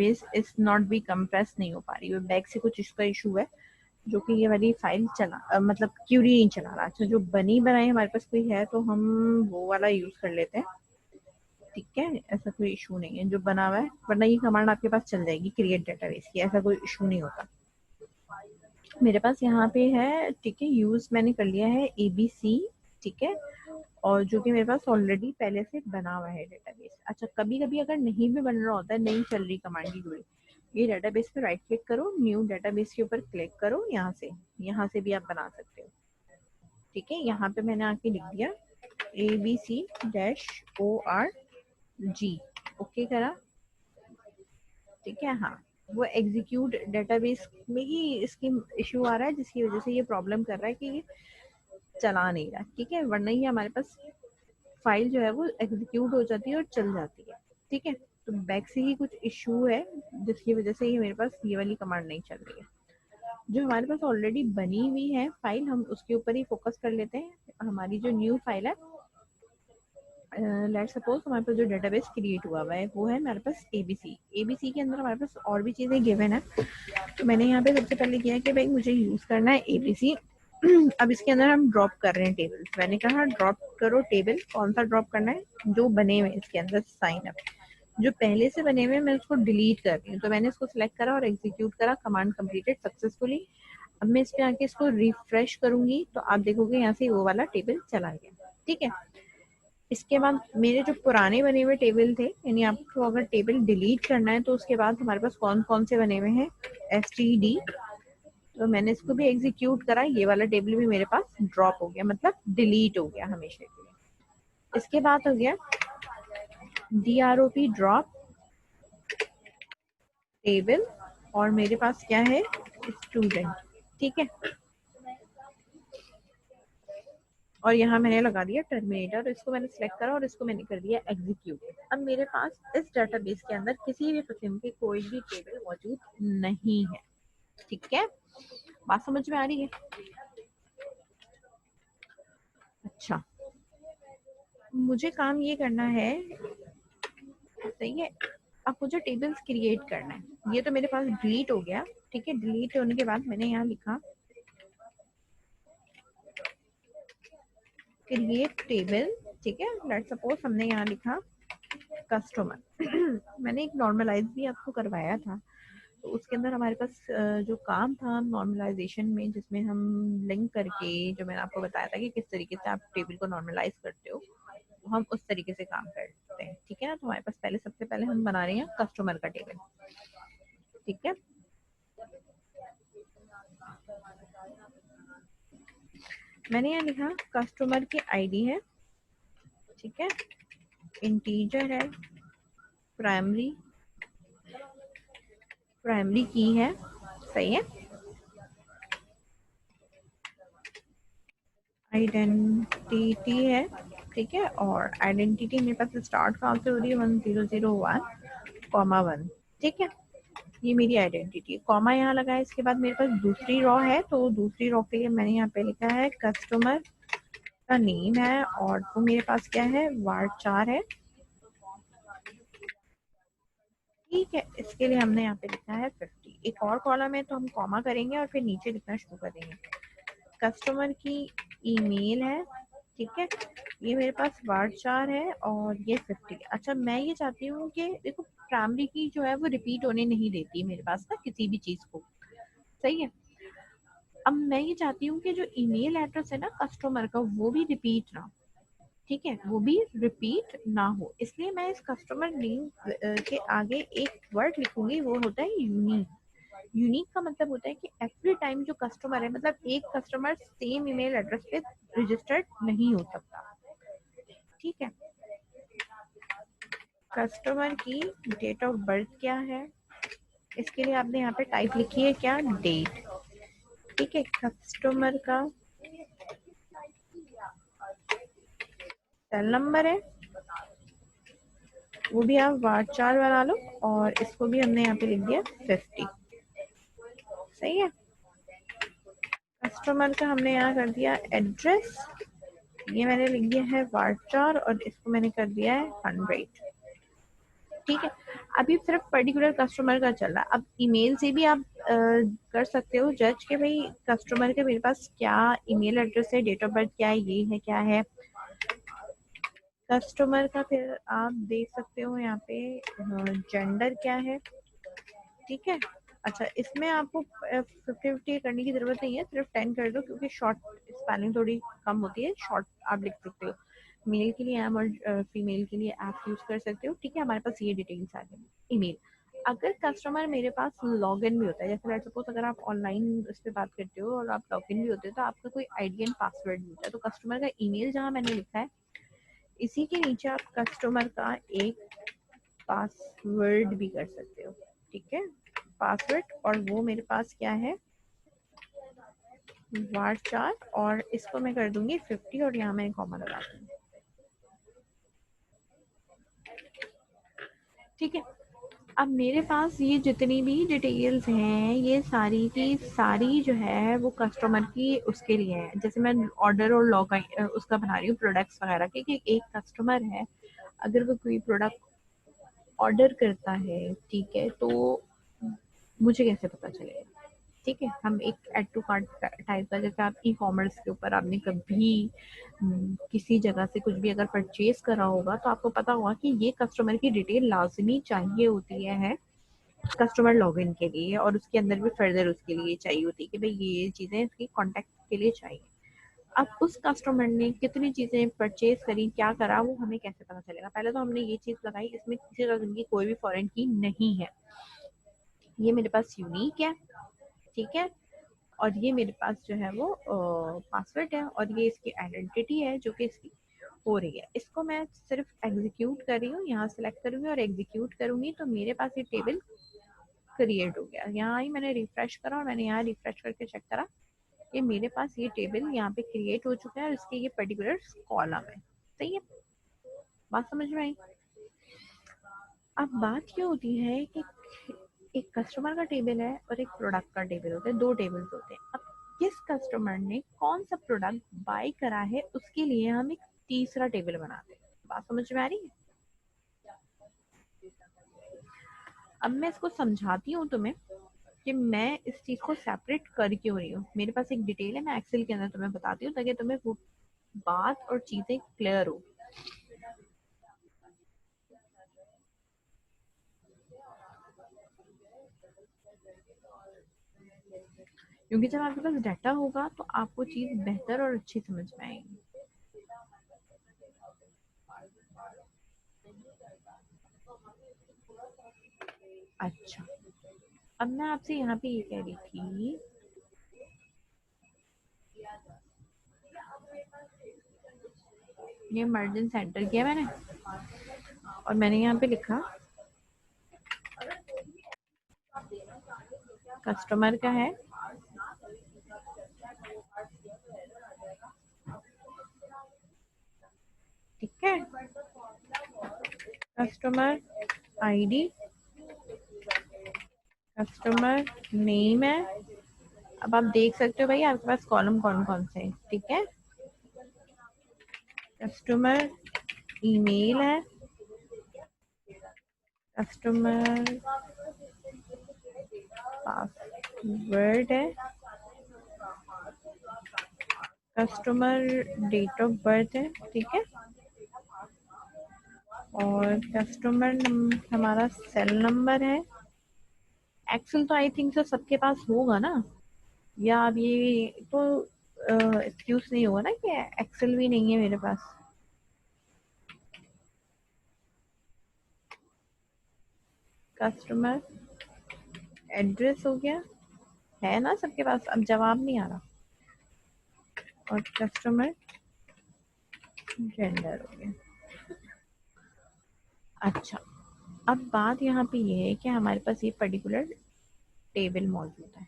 Base is not be compress नहीं हो पा रही है, बैक से कुछ इसका इशू है जो कि ये वाली फाइल मतलब क्यूरी नहीं चला रहा। अच्छा, जो बनी बनाई हमारे पास कोई है तो हम वो वाला यूज कर लेते हैं, ठीक है, ऐसा कोई इशू नहीं है जो बना हुआ है, वरना ये कमांड आपके पास चल जाएगी क्रिएट डेटाबेस की, ऐसा कोई इशू नहीं होता। मेरे पास यहाँ पे है, ठीक है, यूज मैंने कर लिया है ABC, ठीक है, और जो कि मेरे पास ऑलरेडी पहले से बना हुआ है डेटाबेस। अच्छा, कभी कभी अगर नहीं भी बन रहा होता है, नहीं चल रही कमांड की क्वेरी, ये डेटाबेस पे राइट क्लिक करो, न्यू डेटाबेस के ऊपर क्लिक करो, यहाँ से भी आप बना सकते हो, ठीक है। यहाँ पे मैंने आके लिख दिया ABC-ORG, ओके करा, ठीक है। हाँ, वो एग्जीक्यूट डेटाबेस में ही इसकी इशू आ रहा है, जिसकी वजह से ये प्रॉब्लम कर रहा है कि ये चला नहीं रहा, ठीक है, वरना ही हमारे पास फाइल जो है वो एग्जीक्यूट हो जाती है और चल जाती है, ठीक है। तो बैक से ही कुछ इशू है जिसकी वजह से ये मेरे पास ये वाली कमांड नहीं चल रही है। जो हमारे पास ऑलरेडी बनी हुई है फाइल, हम उसके ऊपर ही फोकस कर लेते हैं। हमारी जो न्यू फाइल है, लेट्स सपोज हमारे पास जो डेटाबेस क्रिएट हुआ है वो है हमारे पास ABC के अंदर हमारे पास और भी चीजें गिवन है। तो मैंने यहाँ पे सबसे पहले किया कि भाई मुझे यूज करना है ABC। अब इसके अंदर हम ड्रॉप कर रहे हैं टेबल, मैंने कहा ड्रॉप करो टेबल, कौन सा ड्रॉप करना है, जो बने हुए इसके अंदर साइन अप, जो पहले से बने हुए मैं उसको डिलीट कर रही हूँ। तो मैंने इसको सिलेक्ट करा और एग्जीक्यूट करा, कमांड कंप्लीटेड सक्सेसफुली। अब मैं इस पे आके इसको रिफ्रेश करूंगी तो आप देखोगे यहाँ से वो वाला टेबल चला गया, ठीक है। इसके बाद मेरे जो पुराने बने हुए टेबल थे, यानी आपको अगर टेबल डिलीट करना है तो उसके बाद हमारे पास कौन कौन से बने हुए हैं, STD, तो मैंने इसको भी एग्जीक्यूट करा, ये वाला टेबल भी मेरे पास ड्रॉप हो गया, मतलब डिलीट हो गया हमेशा के लिए। इसके बाद हो गया DROP ड्रॉप टेबल, और मेरे पास क्या है, स्टूडेंट, ठीक है। और यहाँ मैंने लगा दिया टर्मिनेटर, इसको मैंने सिलेक्ट करा और इसको मैंने कर दिया एग्जीक्यूट। अब मेरे पास इस डेटाबेस के अंदर किसी भी किस्म की कोई भी टेबल मौजूद नहीं है, ठीक है। बात समझ में आ रही है? अच्छा, मुझे काम ये करना है, सही है। अब मुझे टेबल्स क्रिएट करना है, ये तो मेरे पास डिलीट हो गया, ठीक है। डिलीट होने के बाद मैंने यहाँ लिखा क्रिएट टेबल, ठीक है। लेट्स सपोज हमने यहाँ लिखा कस्टमर। मैंने एक नॉर्मलाइज भी आपको करवाया था, तो उसके अंदर हमारे पास जो काम था नॉर्मलाइजेशन में, जिसमें हम लिंक करके, जो मैंने आपको बताया था कि किस तरीके से आप टेबल को नॉर्मलाइज करते हो, हम उस तरीके से काम करते हैं, ठीक है ना। तो हमारे पास पहले, सबसे पहले हम बना रहे हैं कस्टमर का टेबल, ठीक है। मैंने यहाँ लिखा कस्टमर की ID है, ठीक है, इंटीजर है, प्राइमरी की है, सही है। आइडेंटिटी है, ठीक है, और आइडेंटिटी मेरे पास स्टार्ट कहाँ से हो रही है, 1001,1, ठीक है। ये मेरी आइडेंटिटी, कॉमा यहाँ लगा है। इसके बाद मेरे पास दूसरी रॉ है, तो दूसरी रॉ के लिए मैंने यहाँ पे लिखा है कस्टमर का नेम है, और वो मेरे पास क्या है, var4 है, ठीक है। इसके लिए हमने यहाँ पे लिखा है 50। एक और कॉलम है तो हम कॉमा करेंगे और फिर नीचे लिखना शुरू करेंगे। कस्टमर की ईमेल है, ठीक है, ये मेरे पास var4 है और ये 50। अच्छा, मैं ये चाहती हूँ कि देखो प्राइमरी की जो है वो रिपीट होने नहीं देती मेरे पास ना किसी भी चीज को, सही है। अब मैं ये चाहती हूँ कि जो ईमेल एड्रेस है ना कस्टमर का, वो भी रिपीट ना, ठीक है, वो भी रिपीट ना हो, इसलिए मैं इस कस्टमर नेम के आगे एक वर्ड लिखूंगी, वो होता है यूनिक। यूनिक का मतलब होता है कि एवरी टाइम जो कस्टमर है, मतलब एक कस्टमर सेम ईमेल एड्रेस पे रजिस्टर्ड नहीं हो सकता, ठीक है। कस्टमर की डेट ऑफ बर्थ क्या है, इसके लिए आपने यहाँ पे टाइप लिखी है क्या, डेट, ठीक है। कस्टमर का सेल नंबर है, वो भी आप var4 बना लो, और इसको भी हमने यहाँ पे लिख दिया 50, सही है। कस्टमर का हमने यहाँ कर दिया एड्रेस, ये मैंने लिख दिया है var4, और इसको मैंने कर दिया है 100, ठीक है। अभी सिर्फ पर्टिकुलर कस्टमर का चल रहा है। अब ईमेल से भी आप कर सकते हो जज कि भाई कस्टमर के मेरे पास क्या ईमेल एड्रेस है, डेट ऑफ बर्थ क्या है, ये है क्या है कस्टमर का। फिर आप देख सकते हो यहाँ पे जेंडर क्या है, ठीक है। अच्छा, इसमें आपको 50-50 करने की जरूरत नहीं है, सिर्फ 10 कर दो क्योंकि शॉर्ट स्पेलिंग थोड़ी कम होती है। शॉर्ट आप लिख सकते हो, मेल के लिए एम और फीमेल के लिए आप यूज कर सकते हो, ठीक है। हमारे पास ये डिटेल्स आ गई। ईमेल, अगर कस्टमर मेरे पास लॉग इन भी होता है, जैसे लेट्स सपोज अगर आप ऑनलाइन उस पर बात करते हो और आप लॉग इन भी होते हो तो आपका कोई आईडी एंड पासवर्ड भी होता है, तो कस्टमर का ईमेल जहाँ मैंने लिखा है इसी के नीचे आप कस्टमर का एक पासवर्ड भी कर सकते हो, ठीक है। पासवर्ड, और वो मेरे पास क्या है var4, और इसको मैं कर दूंगी 50 और यहाँ मैं कॉमा लगा दूंगी, ठीक है। अब मेरे पास ये जितनी भी डिटेल्स हैं ये सारी की सारी जो है वो कस्टमर की उसके लिए है। जैसे मैं ऑर्डर और लॉग उसका बना रही हूँ प्रोडक्ट्स वगैरह के, कि एक कस्टमर है अगर वो कोई प्रोडक्ट ऑर्डर करता है, ठीक है, तो मुझे कैसे पता चलेगा, ठीक है। हम एक एड टू कार्ट टाइप का, जैसे आप ई कॉमर्स के ऊपर आपने कभी किसी जगह से कुछ भी अगर परचेज करा होगा तो आपको पता होगा कि ये कस्टमर की डिटेल लाजमी चाहिए होती है कस्टमर लॉगिन के लिए, और उसके अंदर भी फर्दर उसके लिए चाहिए होती है कि भाई ये चीजें उसकी कॉन्टेक्ट के लिए चाहिए। अब उस कस्टमर ने कितनी चीजें परचेज करी, क्या करा, वो हमें कैसे पता चलेगा। पहले तो हमने ये चीज लगाई, इसमें किसी तरह की कोई भी फॉरेन की नहीं है, ये मेरे पास यूनिक है, ठीक है। और ये मेरे पास जो है वो पासवर्ड है, और ये इसकी आइडेंटिटी है जो कि इसकी हो रही है। इसको मैं सिर्फ एग्जीक्यूट कर रही हूँ, यहाँ सेलेक्ट करूंगी और एग्जीक्यूट करूंगी तो मेरे पास ये टेबल क्रिएट हो गया। यहाँ ही मैंने रिफ्रेश करा और मैंने यहाँ रिफ्रेश करके चेक करा कि मेरे पास ये टेबल यहाँ पे क्रिएट हो चुका है और इसके ये पर्टिकुलर कॉलम है, सही है। बात समझ में आई। अब बात ये होती है कि एक कस्टमर का टेबल है और एक प्रोडक्ट का टेबल होता है, दो टेबल्स होते हैं। अब किस कस्टमर ने कौन सा प्रोडक्ट बाय करा है उसके लिए हम एक तीसरा टेबल बनाते हैं। बात समझ में आ रही है। अब मैं इसको समझाती हूँ तुम्हें कि मैं इस चीज को सेपरेट कर क्यों रही हूँ। मेरे पास एक डिटेल है, मैं एक्सेल के अंदर तुम्हें बताती हूँ ताकि तुम्हें वो बात और चीजें क्लियर हो। क्योंकि जब आपके पास डाटा होगा तो आपको चीज बेहतर और अच्छी समझ में आएगी। अच्छा, अब मैं आपसे यहाँ पे ये कह रही थी, ये मर्जन सेंटर किया मैंने और मैंने यहाँ पे लिखा कस्टमर का है, ठीक है। कस्टमर आईडी, कस्टमर नेम है। अब आप देख सकते हो भाई आपके पास कॉलम कौन कौन से हैं, ठीक है। कस्टमर ईमेल है, कस्टमर पासवर्ड है, कस्टमर डेट ऑफ बर्थ है, ठीक है। और कस्टमर हमारा सेल नंबर है। एक्सेल तो आई थिंक सो सबके पास होगा ना, या अब ये तो एक्सक्यूज नहीं होगा ना कि एक्सेल भी नहीं है मेरे पास। कस्टमर एड्रेस हो गया, है ना सबके पास, अब जवाब नहीं आ रहा। और कस्टमर जेंडर हो गया। अच्छा, अब बात यहाँ पे ये है कि हमारे पास ये पर्टिकुलर टेबल मौजूद है,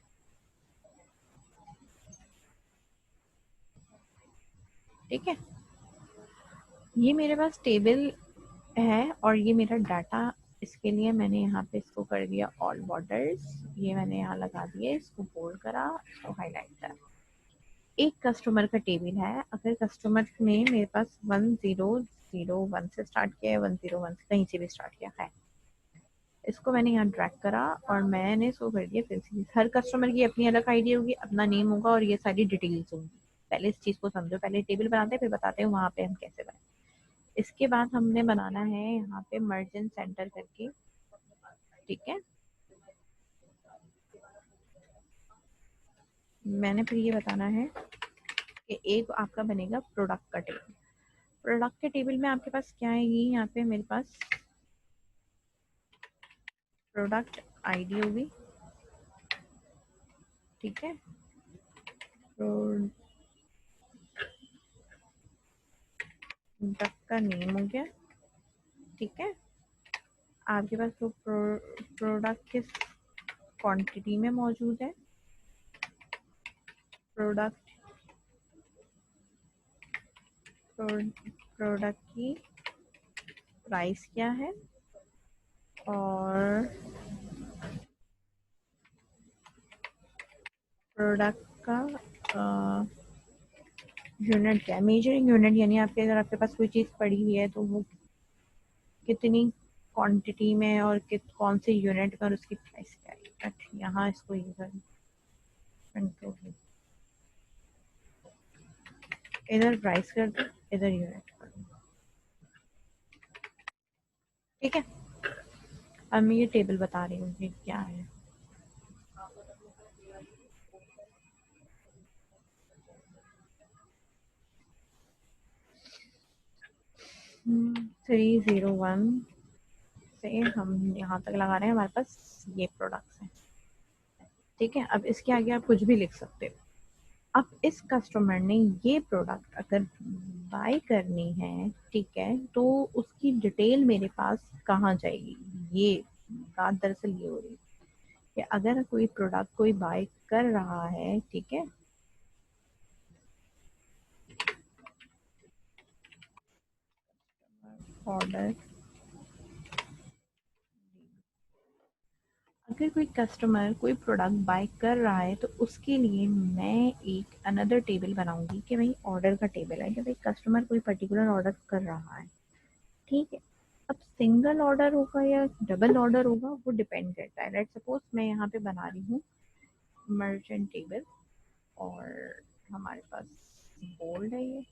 ठीक है। ये मेरे पास टेबल है और ये मेरा डाटा, इसके लिए मैंने यहाँ पे इसको कर दिया ऑल बॉर्डर्स, ये मैंने यहाँ लगा दिया, इसको बोल्ड करा, इसको हाईलाइट करा। एक कस्टमर का टेबल है, अगर कस्टमर ने मेरे पास 1001 से स्टार्ट किया है, 101 से कहीं से भी स्टार्ट किया है, इसको मैंने यहाँ ड्रैग करा और मैंने शो कर दिया फिर से। हर कस्टमर की अपनी अलग आईडी होगी, अपना नेम होगा और ये सारी डिटेल्स होंगी। पहले इस चीज को समझो, पहले टेबल बनाते हैं फिर बताते हैं वहां पे हम कैसे बनाए। इसके बाद हमने बनाना है यहाँ पे मर्जेंट सेंटर करके, ठीक है। मैंने फिर ये बताना है कि एक आपका बनेगा प्रोडक्ट का टेबल। प्रोडक्ट के टेबल में आपके पास क्या आएगी, यहाँ पे मेरे पास प्रोडक्ट आईडी होगी, ठीक है। प्रोडक्ट का नेम हो गया, ठीक है। आपके पास तो प्रोडक्ट किस क्वांटिटी में मौजूद है, प्रोडक्ट प्रोडक्ट की प्राइस क्या है, और प्रोडक्ट का यूनिट क्या है, मेजरिंग यूनिट, यानी आपके अगर आपके पास कोई चीज़ पड़ी हुई है तो वो कितनी क्वांटिटी में और कौन से यूनिट में और उसकी प्राइस क्या है। अच्छा, यहाँ इसको ये कर कंट्रोल, इधर प्राइस कर दो, इधर यूनिट कर दो, ठीक है। अब मैं ये टेबल बता रही हूँ कि क्या है। 301 से हम यहाँ तक लगा रहे हैं, हमारे पास ये प्रोडक्ट्स हैं, ठीक है। अब इसके आगे आप कुछ भी लिख सकते हो। अब इस कस्टमर ने ये प्रोडक्ट अगर बाय करनी है, ठीक है, तो उसकी डिटेल मेरे पास कहाँ जाएगी। ये बात दरअसल ये हो रही है कि अगर कोई प्रोडक्ट कोई बाय कर रहा है, ठीक है, ऑर्डर, अगर कोई कस्टमर कोई प्रोडक्ट बाय कर रहा है तो उसके लिए मैं एक अनदर टेबल बनाऊंगी कि भाई ऑर्डर का टेबल है कि भाई कस्टमर कोई पर्टिकुलर ऑर्डर कर रहा है, ठीक है। अब सिंगल ऑर्डर होगा या डबल ऑर्डर होगा वो डिपेंड करता है। लेट सपोज मैं यहाँ पे बना रही हूँ मर्चेंट टेबल और हमारे पास बोल्ड है ये,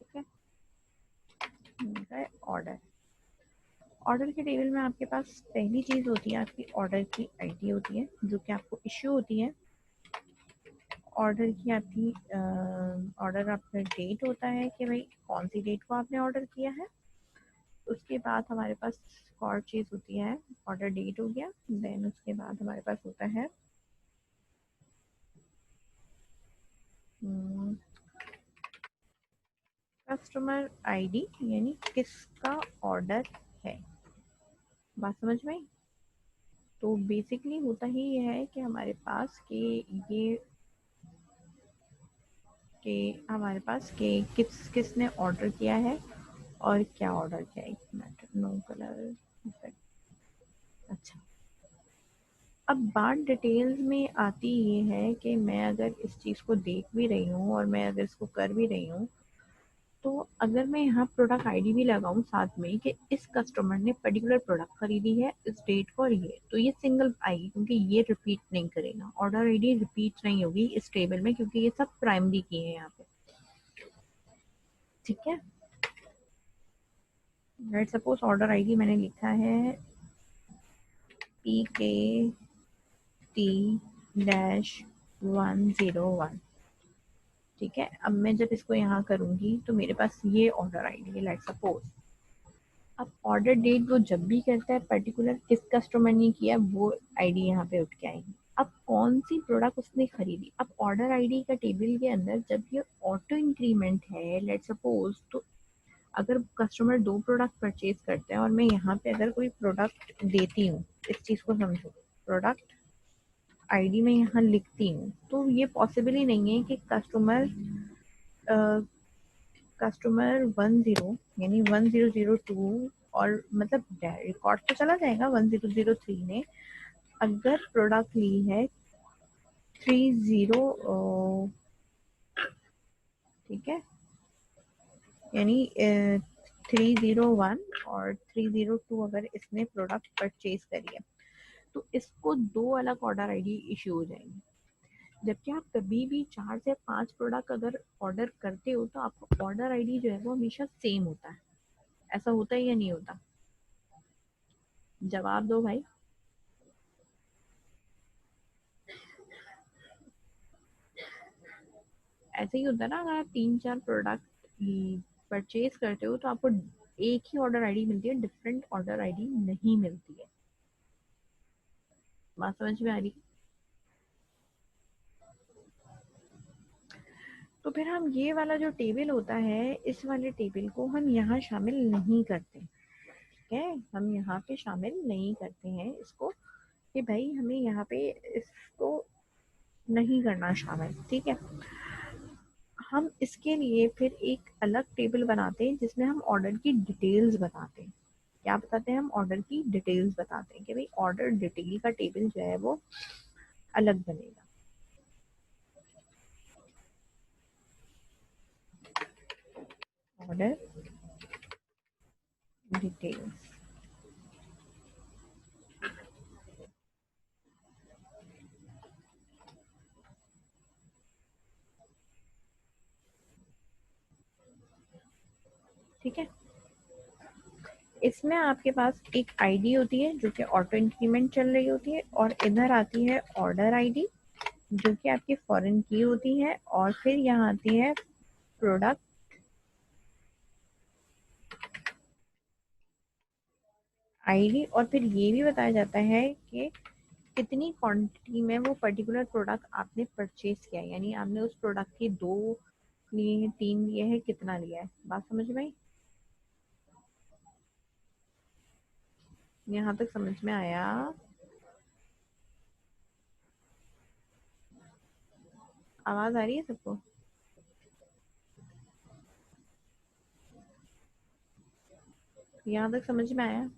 ठीक है। ऑर्डर, ऑर्डर के टेबल में आपके पास पहली चीज़ होती है आपकी ऑर्डर की आईडी होती है जो कि आपको इश्यू होती है। ऑर्डर की आपकी ऑर्डर आपका डेट होता है कि भाई कौन सी डेट को आपने ऑर्डर किया है। उसके बाद हमारे पास और चीज़ होती है, ऑर्डर डेट हो गया, देन उसके बाद हमारे पास होता है कस्टमर आईडी, यानी किसका ऑर्डर है। बात समझ में आई। तो बेसिकली होता ही ये है कि हमारे पास ये कि हमारे पास कि किसने ऑर्डर किया है और क्या ऑर्डर किया है। एक मिनट, नो कलर, अच्छा। अब बात डिटेल्स में आती ये है कि मैं अगर इस चीज़ को देख भी रही हूँ और मैं अगर इसको कर भी रही हूँ, तो अगर मैं यहाँ प्रोडक्ट आईडी भी लगाऊं साथ में कि इस कस्टमर ने पर्टिकुलर प्रोडक्ट खरीदी है इस डेट को और ये, तो ये सिंगल आएगी क्योंकि ये रिपीट नहीं करेगा। ऑर्डर आईडी रिपीट नहीं होगी इस टेबल में क्योंकि ये सब प्राइमरी की है यहाँ पे, ठीक है। लेट सपोज ऑर्डर आईडी मैंने लिखा है PKT-101, ठीक है। अब मैं जब इसको यहाँ करूंगी तो मेरे पास ये ऑर्डर आईडी है, लेट सपोज। अब ऑर्डर डेट वो जब भी करता है पर्टिकुलर किस कस्टमर ने किया वो आईडी यहाँ पे उठ के आएगी। अब कौन सी प्रोडक्ट उसने खरीदी, अब ऑर्डर आईडी का टेबल के अंदर जब ये ऑटो इंक्रीमेंट है, लेट सपोज, तो अगर कस्टमर 2 प्रोडक्ट परचेज करते हैं और मैं यहाँ पे अगर कोई प्रोडक्ट देती हूँ, इस चीज़ को समझो, प्रोडक्ट आईडी में यहाँ लिखती हूँ, तो ये पॉसिबल ही नहीं है कि कस्टमर 10 यानी 1002 और मतलब रिकॉर्ड तो चला जाएगा 1003 ने अगर प्रोडक्ट ली है 30, ठीक है, यानी 301 और 302 अगर इसने प्रोडक्ट परचेज करी है तो इसको 2 अलग ऑर्डर आईडी इश्यू हो जाएंगी। जबकि आप कभी भी 4 से 5 प्रोडक्ट अगर ऑर्डर करते हो तो आपका ऑर्डर आईडी जो है वो हमेशा सेम होता है। ऐसा होता है या नहीं होता? जवाब दो भाई। ऐसे ही होता है ना, अगर आप 3-4 प्रोडक्ट परचेज करते हो तो आपको एक ही ऑर्डर आईडी मिलती है, डिफरेंट ऑर्डर आईडी नहीं मिलती है। बात समझ में आ रही? तो फिर हम ये वाला जो टेबल होता है, इस वाले टेबल को हम यहाँ शामिल नहीं करते। ठीक है, हम यहाँ पे शामिल नहीं करते हैं इसको, कि भाई हमें यहाँ पे इसको नहीं करना शामिल। ठीक है, हम इसके लिए फिर एक अलग टेबल बनाते हैं जिसमें हम ऑर्डर की डिटेल्स बताते हैं। क्या बताते हैं? हम ऑर्डर की डिटेल्स बताते हैं कि भाई ऑर्डर डिटेल का टेबल जो है वो अलग बनेगा। Order details. ठीक है, इसमें आपके पास एक आईडी होती है जो कि ऑटो इंक्रीमेंट चल रही होती है, और इधर आती है ऑर्डर आईडी जो कि आपकी फॉरेन की होती है, और फिर यहाँ आती है प्रोडक्ट आईडी, और फिर ये भी बताया जाता है कि कितनी क्वांटिटी में वो पर्टिकुलर प्रोडक्ट आपने परचेज किया है, यानी आपने उस प्रोडक्ट के 2 लिए हैं, 3 लिए हैं, कितना लिया है। बात समझ में आई? यहाँ तक समझ में आया? आवाज आ रही है सबको? यहाँ तक समझ में आया?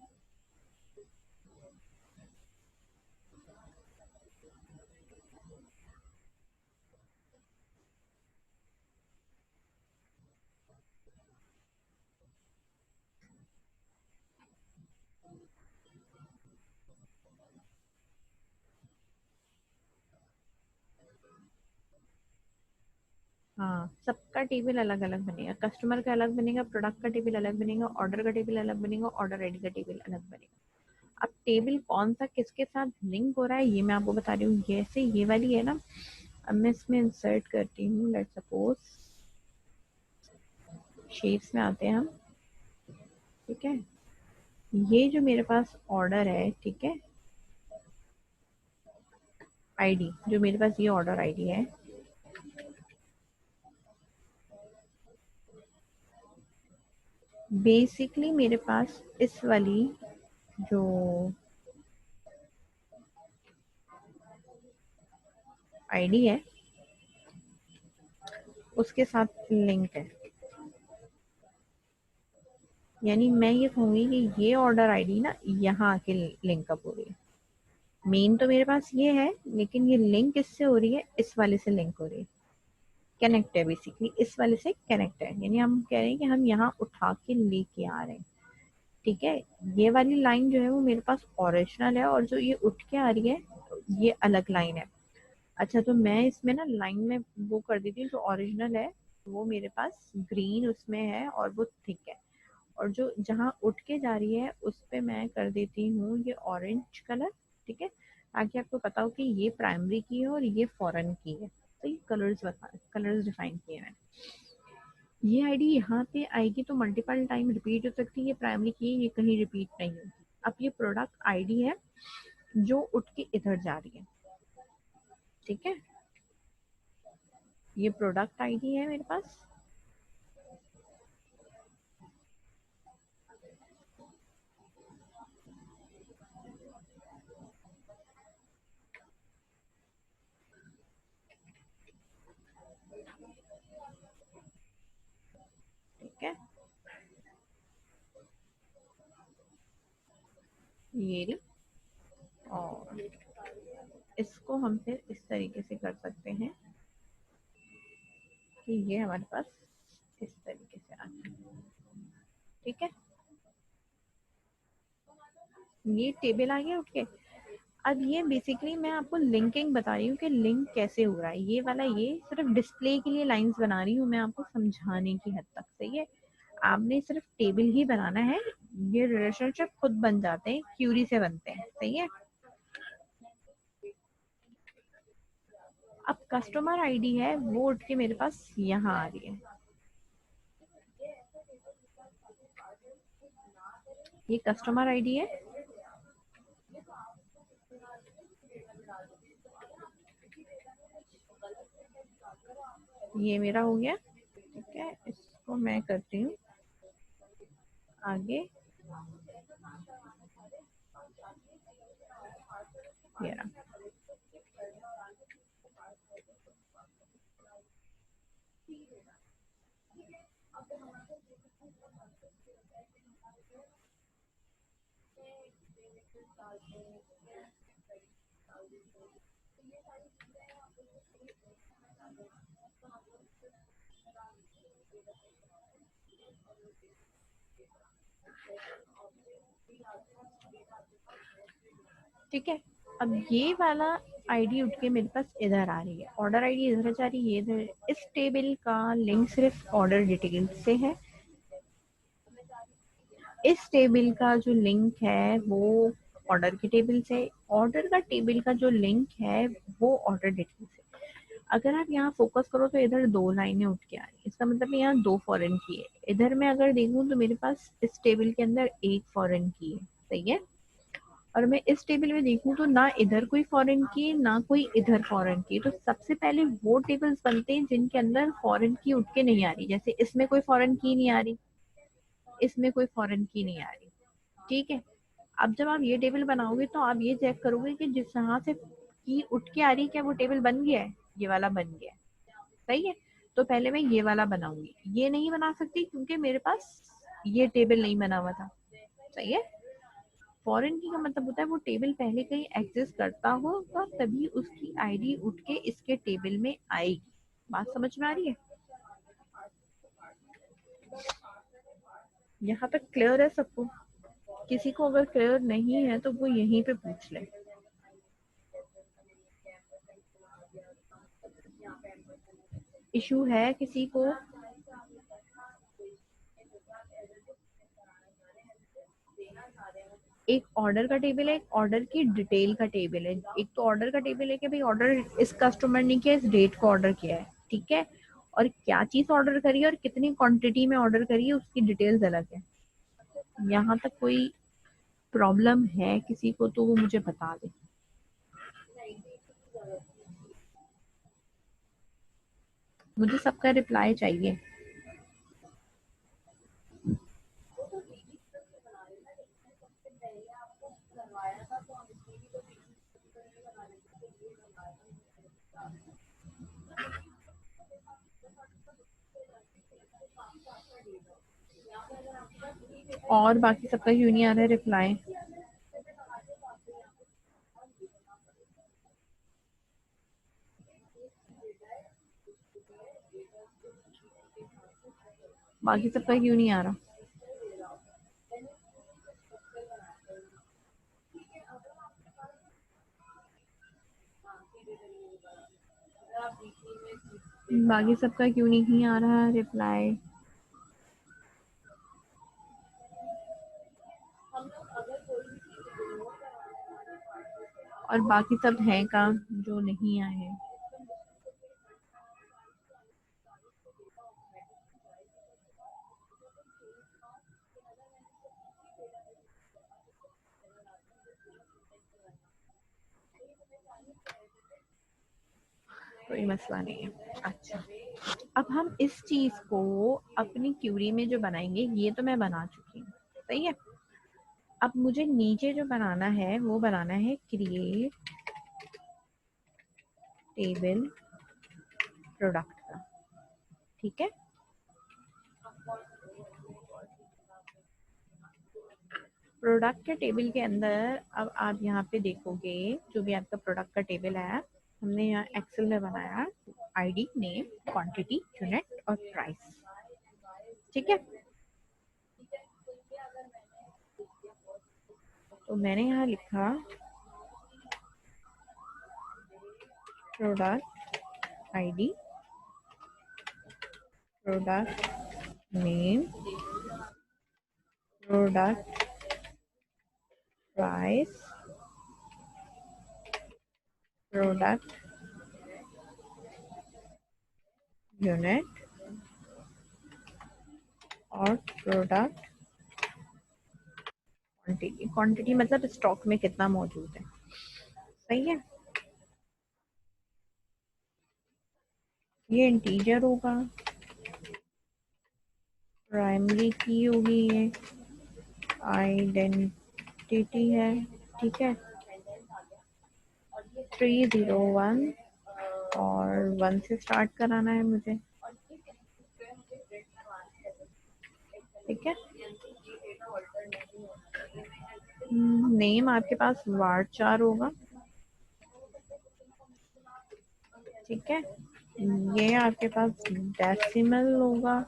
हाँ, सबका टेबल अलग अलग बनेगा, कस्टमर का अलग बनेगा, प्रोडक्ट का टेबल अलग बनेगा, ऑर्डर का टेबल अलग बनेगा, ऑर्डर आईडी का टेबल अलग बनेगा। अब टेबल कौन सा किसके साथ लिंक हो रहा है ये मैं आपको बता रही हूँ। जैसे ये वाली है ना, अब मैं इसमें इंसर्ट करती हूँ, लेट्स सपोज शेप्स में आते हैं हम। ठीक है, ये जो मेरे पास ऑर्डर है, ठीक है, आईडी जो मेरे पास ये ऑर्डर आईडी है, बेसिकली मेरे पास इस वाली जो आईडी है उसके साथ लिंक है। यानी मैं ये कहूंगी कि ये ऑर्डर आईडी ना यहाँ आके लिंक अप हो रही है। मेन तो मेरे पास ये है, लेकिन ये लिंक किससे हो रही है? इस वाले से लिंक हो रही है, कनेक्ट है, बेसिकली इस वाले से कनेक्ट है। यानी हम कह रहे हैं कि हम यहाँ उठा के लेके आ रहे हैं। ठीक है, ये वाली लाइन जो है वो मेरे पास ओरिजिनल है, और जो ये उठ के आ रही है ये अलग लाइन है। अच्छा, तो मैं इसमें ना लाइन में वो कर देती हूँ, जो ओरिजिनल है वो मेरे पास ग्रीन उसमें है और वो थिक है, और जो जहाँ उठ के जा रही है उस पे मैं कर देती हूँ ये ऑरेंज कलर। ठीक है, ताकि आपको पता हो कि ये प्राइमरी की है और ये फॉरेन की है। तो ये कलर्स डिफाइन किए हैं। ये आईडी यहाँ पे आएगी तो मल्टीपल टाइम रिपीट हो सकती है, ये प्राइमरी की है, ये कहीं रिपीट नहीं होगी। अब ये प्रोडक्ट आईडी है जो उठ के इधर जा रही है। ठीक है, ये प्रोडक्ट आईडी है मेरे पास। ठीक है, ये रही। और इसको हम फिर इस तरीके से कर सकते हैं कि ये हमारे पास इस तरीके से आ जाए। ठीक है, ये टेबल आ गया उठ के। अब ये बेसिकली मैं आपको लिंकिंग बता रही हूँ कि लिंक कैसे हो रहा है। ये वाला ये सिर्फ डिस्प्ले के लिए लाइंस बना रही हूँ मैं आपको समझाने की हद तक, सही है। आपने सिर्फ टेबल ही बनाना है, ये रिलेशनशिप खुद बन जाते हैं, क्यूरी से बनते हैं, सही है। अब कस्टमर आईडी है वो उठ के मेरे पास यहाँ आ रही है, ये कस्टमर आईडी है। ये मेरा हो गया, ठीक है। इसको मैं करती हूँ आगे, ये रहा। ठीक है, अब ये वाला आईडी उठ के मेरे पास इधर आ रही है, ऑर्डर आईडी इधर जा रही है, इधर। इस टेबल का लिंक सिर्फ ऑर्डर डिटेल से है, इस टेबल का जो लिंक है वो ऑर्डर के टेबल से, ऑर्डर का टेबल का जो लिंक है वो ऑर्डर डिटेल से। अगर आप यहाँ फोकस करो तो इधर दो लाइनें उठ के आ रही है, इसका मतलब यहाँ दो फॉरेन की है। इधर मैं अगर देखूँ तो मेरे पास इस टेबल के अंदर एक फॉरेन की है, सही है। और मैं इस टेबल में देखूं तो ना इधर कोई फॉरेन की है ना कोई इधर फॉरेन की, तो सबसे पहले वो टेबल्स बनते हैं जिनके अंदर फॉरेन की उठ के नहीं आ रही। जैसे इसमें कोई फॉरेन की नहीं आ रही, इसमें कोई फॉरेन की नहीं आ रही, ठीक है। अब जब आप ये टेबल बनाओगे तो आप ये चेक करोगे कि जिस यहाँ से की उठ के आ रही है क्या वो टेबल बन गया है, ये वाला बन गया है, सही है। तो पहले मैं ये वाला बनाऊंगी, ये नहीं बना सकती क्योंकि मेरे पास ये टेबल नहीं बना हुआ था, सही है। फॉरेन की का मतलब होता है वो टेबल पहले कहीं एग्जिस्ट करता होगा तभी उसकी आईडी उठ के इसके टेबल में आएगी। बात समझ में आ रही है? यहाँ तक क्लियर है सबको? किसी को अगर क्लियर नहीं है तो वो यहीं पे पूछ ले। इशू है किसी को? एक ऑर्डर का टेबल है, एक ऑर्डर की डिटेल का टेबल है। एक तो ऑर्डर का टेबल है कि भाई ऑर्डर इस कस्टमर ने किया, इस डेट को ऑर्डर किया है, ठीक है। और क्या चीज ऑर्डर करी है और कितनी क्वांटिटी में ऑर्डर करी है उसकी डिटेल्स अलग है। यहाँ तक कोई प्रॉब्लम है किसी को तो वो मुझे बता दे। मुझे सबका रिप्लाई चाहिए। और बाकी सबका क्यों नहीं आ रहा है रिप्लाई? बाकी सबका क्यों नहीं आ रहा? बाकी सबका क्यों नहीं आ रहा रिप्लाई? और बाकी सब हैं का जो नहीं आए हैं? कोई मसला नहीं है। अच्छा, अब हम इस चीज को अपनी क्यूरी में जो बनाएंगे, ये तो मैं बना चुकी हूँ, सही है। अब मुझे नीचे जो बनाना है वो बनाना है क्रिएट टेबल प्रोडक्ट का, ठीक है। प्रोडक्ट के टेबल के अंदर अब आप यहाँ पे देखोगे जो भी आपका प्रोडक्ट का टेबल है, हमने यहाँ एक्सेल में बनाया, आईडी, नेम, क्वांटिटी, यूनिट और प्राइस, ठीक है। तो मैंने यहाँ लिखा product ID, product name, product price, product unit और प्रोडक्ट क्वांटिटी। क्वांटिटी मतलब स्टॉक में कितना मौजूद है। सही है। ये इंटीजर होगा, प्राइमरी की होगी, ये आइडेंटिटी है। ठीक है, 301 और 1 से स्टार्ट कराना है मुझे। ठीक है। नेम आपके पास वार्चार होगा। ठीक है, ये आपके पास डेसिमल होगा।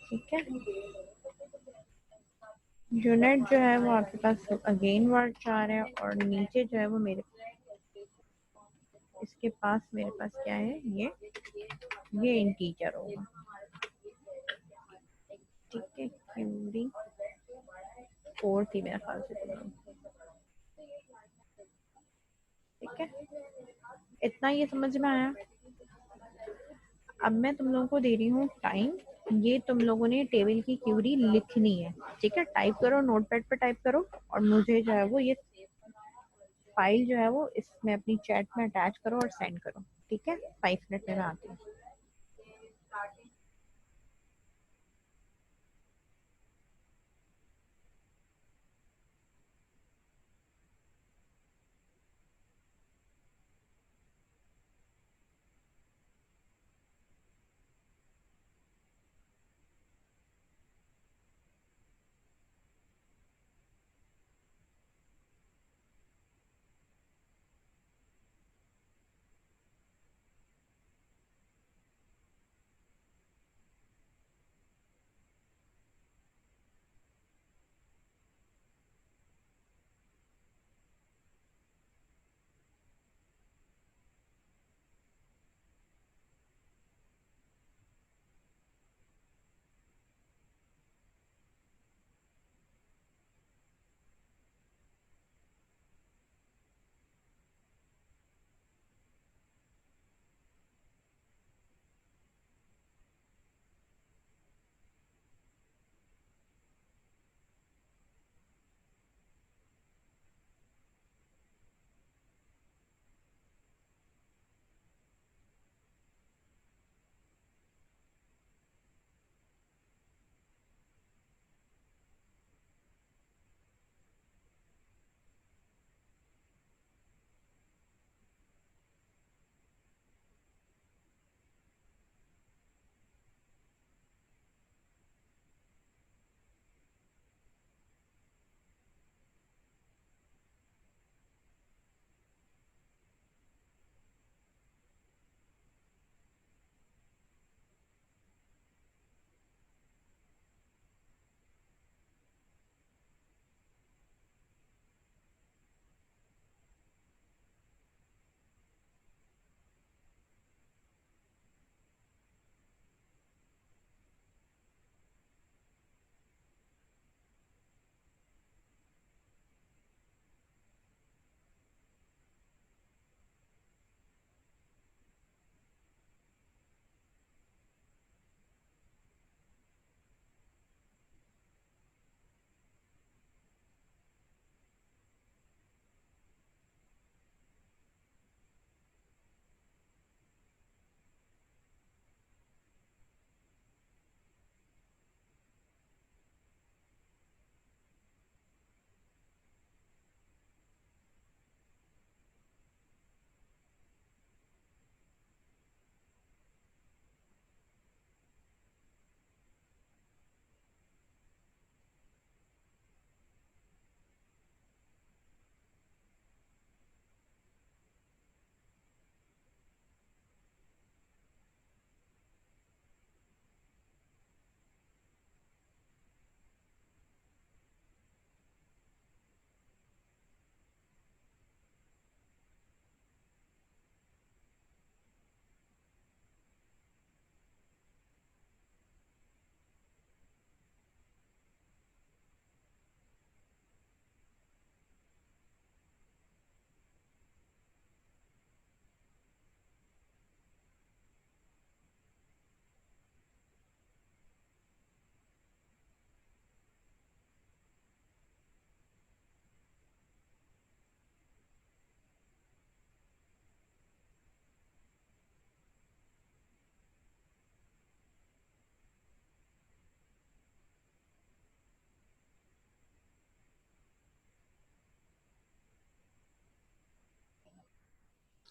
ठीक है, यूनिट जो है वो आपके पास अगेन वार्चार है, और नीचे जो है वो मेरे इसके पास मेरे पास क्या है, ये इंटीजर होगा। ठीक है, क्यूरी 4 थी मेरे ख्याल से। ठीक है, इतना ये समझ में आया। अब मैं तुम लोगों को दे रही हूँ टाइम। ये तुम लोगों ने टेबल की क्यूरी लिखनी है। ठीक है, टाइप करो, नोटपैड पे टाइप करो, और मुझे जो है वो ये फाइल जो है वो इसमें अपनी चैट में अटैच करो और सेंड करो। ठीक है, 5 मिनट में मैं आती हूँ।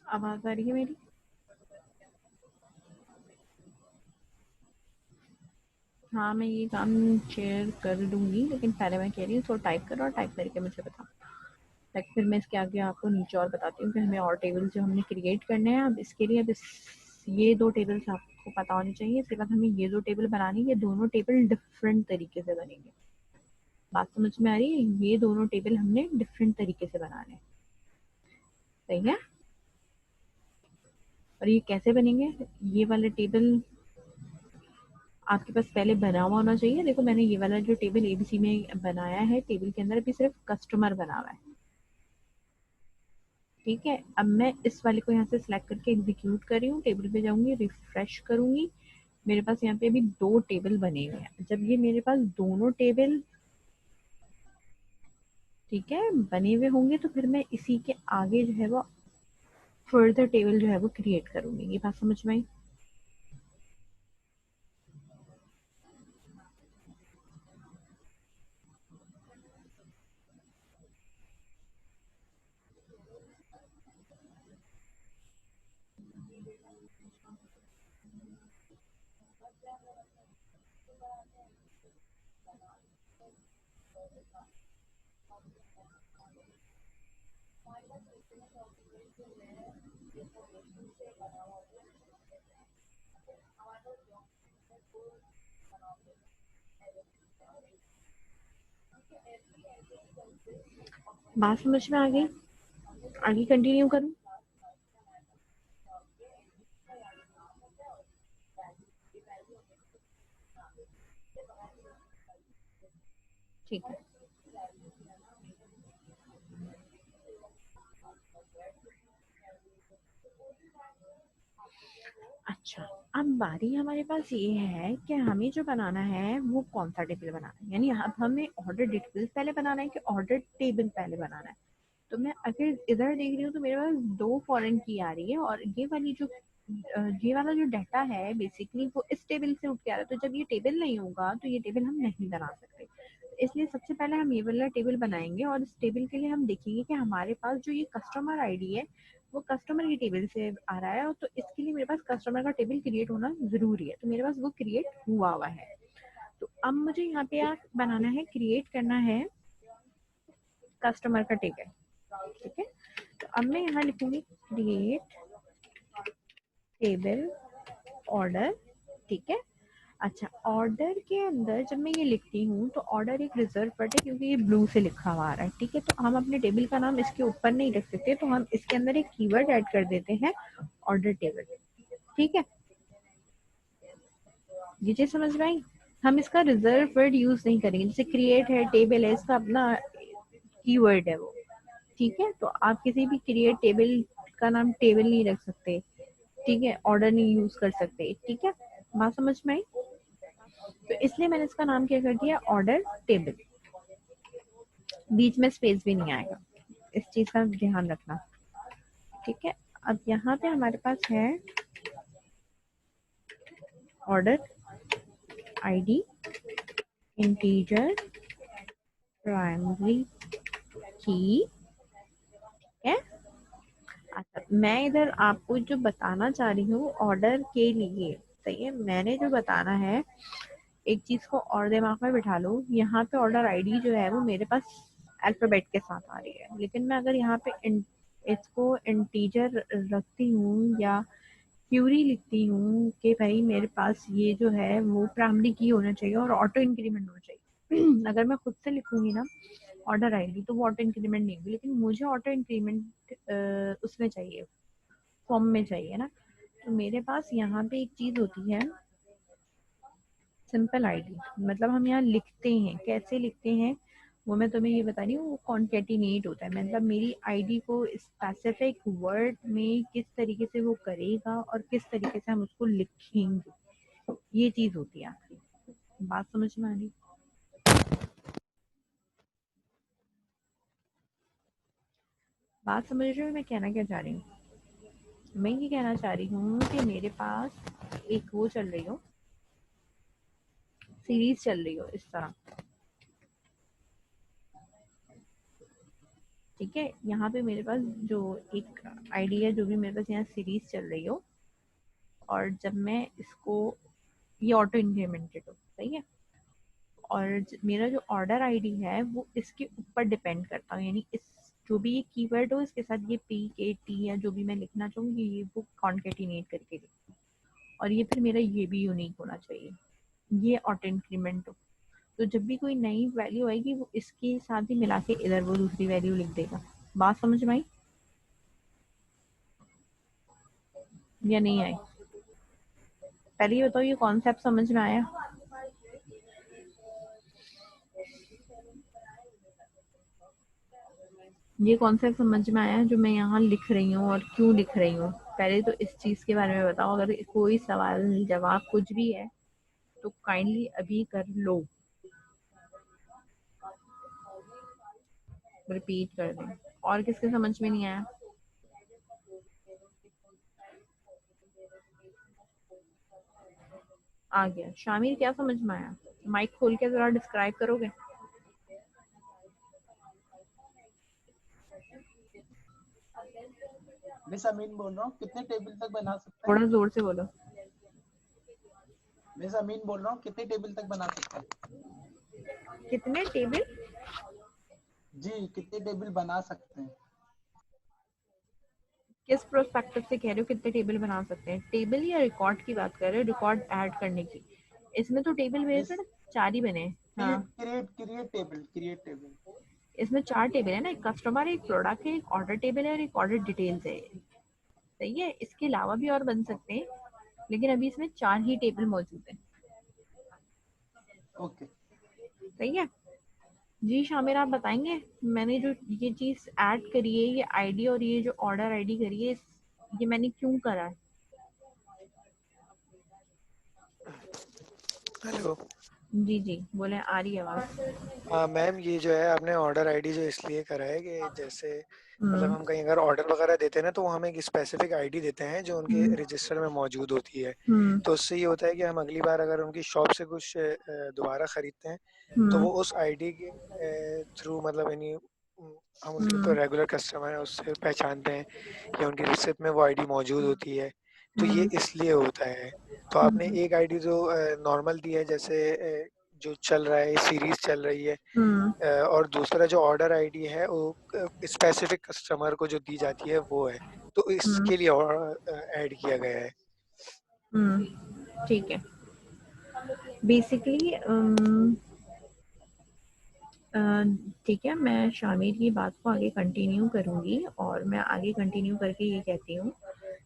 आवाज आ रही है मेरी? हाँ, मैं ये काम शेयर कर दूंगी, लेकिन पहले मैं कह रही हूँ थोड़ा टाइप करो और टाइप करके मुझे बताओ, ताकि फिर मैं इसके आगे आपको नीचे और बताती हूँ कि हमें और टेबल जो हमने क्रिएट करने हैं। अब इसके लिए ये दो टेबल्स आपको पता होनी चाहिए। इसके बाद हमें ये दो टेबल बनानी है, ये दोनों टेबल डिफरेंट तरीके से बनेंगे। बात समझ में आ रही है? ये दोनों टेबल हमने डिफरेंट तरीके से बनाने हैं, सही है? और ये कैसे बनेंगे? ये वाले टेबल आपके पास पहले बना हुआ होना चाहिए। देखो, मैंने ये वाला जो टेबल एबीसी में बनाया है, टेबल के अंदर अभी सिर्फ कस्टमर बना हुआ है, ठीक है। अब मैं इस वाले को यहाँ से सिलेक्ट करके एग्जीक्यूट कर रही हूँ, टेबल पे जाऊंगी, रिफ्रेश करूंगी। मेरे पास यहाँ पे अभी दो टेबल बने हुए हैं। जब ये मेरे पास दोनों टेबल, ठीक है, बने हुए होंगे, तो फिर मैं इसी के आगे जो है वो फर्दर टेबल जो है वो क्रिएट करूंगी। ये बात समझ में आई? बात समझ में आ गई? आगे कंटिन्यू करूँ? ठीक है। अच्छा, अब बारी हमारे पास ये है कि हमें जो बनाना है वो कौन सा टेबल बनाना है, यानी अब हमें ऑर्डर डिटेल्स पहले बनाना है कि ऑर्डर टेबल पहले बनाना है। तो मैं अगर इधर देख रही हूँ तो मेरे पास दो फॉरेन की आ रही है, और ये वाली जो ये वाला जो डाटा है बेसिकली वो इस टेबल से उठ के आ रहा है। तो जब ये टेबल नहीं होगा तो ये टेबल हम नहीं बना सकते। इसलिए सबसे पहले हम ये वाला टेबल बनाएंगे, और इस टेबल के लिए हम देखेंगे कि हमारे पास जो ये कस्टमर आईडी है वो कस्टमर की टेबल से आ रहा है, तो इसके लिए मेरे पास कस्टमर का टेबल क्रिएट होना जरूरी है। तो मेरे पास वो क्रिएट हुआ हुआ है। तो अब मुझे यहाँ पे यार बनाना है, क्रिएट करना है कस्टमर का टेबल, ठीक है। तो अब मैं यहाँ लिखूंगी क्रिएट टेबल ऑर्डर, ठीक है। अच्छा, ऑर्डर के अंदर जब मैं ये लिखती हूँ तो ऑर्डर एक रिजर्व वर्ड है, क्योंकि ये ब्लू से लिखा हुआ आ रहा है, ठीक है। तो हम अपने टेबल का नाम इसके ऊपर नहीं रख सकते, तो हम इसके अंदर एक कीवर्ड ऐड कर देते हैं, ऑर्डर टेबल, ठीक है। ये चीज समझ में आई? हम इसका रिजर्व वर्ड यूज नहीं करेंगे, जैसे क्रिएट है, टेबल है, इसका अपना कीवर्ड है वो, ठीक है। तो आप किसी भी क्रिएट टेबल का नाम टेबल नहीं रख सकते, ठीक है, ऑर्डर नहीं यूज कर सकते, ठीक है। बात समझ में आई? तो इसलिए मैंने इसका नाम क्या कर दिया, ऑर्डर टेबल। बीच में स्पेस भी नहीं आएगा, इस चीज का ध्यान रखना, ठीक है। अब यहाँ पे हमारे पास है ऑर्डर आईडी इंटीजर प्राइमरी की है। अच्छा, मैं इधर आपको जो बताना चाह रही हूँ ऑर्डर के लिए, सही है, मैंने जो बताना है, एक चीज को और दिमाग में बिठा लो, यहाँ पे ऑर्डर आईडी जो है वो मेरे पास अल्फाबेट के साथ आ रही है, लेकिन मैं अगर यहाँ पे इसको इंटीजर रखती हूँ या क्यूरी लिखती हूँ कि भाई मेरे पास ये जो है वो प्राइमरी की होना चाहिए और ऑटो इंक्रीमेंट होना चाहिए अगर मैं खुद से लिखूंगी ना ऑर्डर आईडी, तो वो ऑटो इंक्रीमेंट नहीं होगी, लेकिन मुझे ऑटो इंक्रीमेंट उसमें चाहिए, फॉर्म में चाहिए ना। तो मेरे पास यहाँ पे एक चीज होती है, सिंपल आईडी, मतलब हम यहाँ लिखते हैं, कैसे लिखते हैं वो मैं तुम्हें ये बता रही हूँ, वो कॉन्केटिनेट होता है, मतलब मेरी आईडी को स्पेसिफिक वर्ड में किस तरीके से वो करेगा और किस तरीके से हम उसको लिखेंगे, ये चीज होती है आपकी। बात समझ में आ रही? बात समझ रहे हो मैं कहना क्या चाह रही हूँ? मैं ये कहना चाह रही हूँ कि मेरे पास एक वो चल रही हो, सीरीज चल रही हो इस तरह, ठीक है, यहाँ पे मेरे पास जो एक आईडी है, जो भी मेरे पास यहाँ सीरीज चल रही हो, और जब मैं इसको, ये ऑटो इंक्रीमेंटेड हो, सही है, और मेरा जो ऑर्डर आईडी है वो इसके ऊपर डिपेंड करता है, यानी इस जो भी ये कीवर्ड हो इसके साथ ये पी के टी या जो भी मैं लिखना चाहूँगी ये वो कॉन्केटिनेट करके लिखूँ, और ये फिर मेरा ये भी यूनिक होना चाहिए, ये ऑटो इंक्रीमेंट हो। तो जब भी कोई नई वैल्यू आएगी वो इसके साथ ही मिला के इधर वो दूसरी वैल्यू लिख देगा। बात समझ में आई या नहीं आई? पहले ये बताओ, ये कॉन्सेप्ट समझ में आया? ये कॉन्सेप्ट समझ में आया जो मैं यहाँ लिख रही हूँ और क्यों लिख रही हूँ? पहले तो इस चीज के बारे में बताओ, अगर कोई सवाल जवाब कुछ भी है तो काइंडली अभी कर लो, रिपीट कर दें। और किसके समझ में नहीं आया? आ गया। शामिर क्या समझ में आया? माइक खोल के जरा डिस्क्राइब करोगे? मैं समीन बोल रहा हूँ, कितने टेबल तक बना सकते हैं? थोड़ा जोर से बोलो। मैं समीन बोल रहा हूँ, कितने टेबल तक बना सकते हैं? कितने टेबल? जी, कितने टेबल बना सकते हैं? किस प्रोस्पेक्टिव से कह रहे हो कितने टेबल बना सकते हैं? टेबल या रिकॉर्ड की बात कर रहे हो? रिकॉर्ड ऐड करने की? इसमें तो टेबल मेरे मिस से 4 ही बने। हाँ, क्रिएट क्रिएट क्रिएट टेबल। इसमें 4 टेबल है ना, एक कस्टमर है, एक प्रोडक्ट है, एक ऑर्डर टेबल है और एक ऑर्डर डिटेल्स है। सही है, इसके अलावा भी और बन सकते हैं, लेकिन अभी इसमें 4 ही टेबल मौजूद है। ओके। सही है जी। शामिर आप बताएंगे, मैंने जो ये चीज ऐड करी है, ये आईडी और ये जो ऑर्डर आईडी करी है, ये मैंने क्यों करा है? हेलो। जी जी बोले, आ रही है आवाज। हाँ मैम, ये जो है आपने ऑर्डर आईडी जो इसलिए करा है कि जैसे मतलब हम्म हम कहीं अगर ऑर्डर वगैरह देते हैं ना, तो वो हमें एक स्पेसिफिक आईडी देते हैं जो उनके हम्म रजिस्टर में मौजूद होती है। हम्म तो उससे ये होता है कि हम अगली बार अगर उनकी शॉप से कुछ दोबारा खरीदते हैं, तो हम्म वो उस आईडी के थ्रू मतलब यानी हम उनके तो हम्म रेगुलर कस्टमर हैं उससे पहचानते हैं, या उनकी रिसिप्ट में वो आईडी मौजूद होती है। तो ये हम्म इसलिए होता है। तो आपने हम्म एक आईडी जो नॉर्मल दी है, जैसे जो चल रहा है, सीरीज चल रही है, हम्म और दूसरा जो ऑर्डर आईडी है वो स्पेसिफिक कस्टमर को जो दी जाती है वो है। तो हम्म इसके लिए ऐड किया गया है। ठीक है। बेसिकली ठीक है, मैं शामिर की बात को आगे कंटिन्यू करूंगी, और मैं आगे कंटिन्यू करके ये कहती हूँ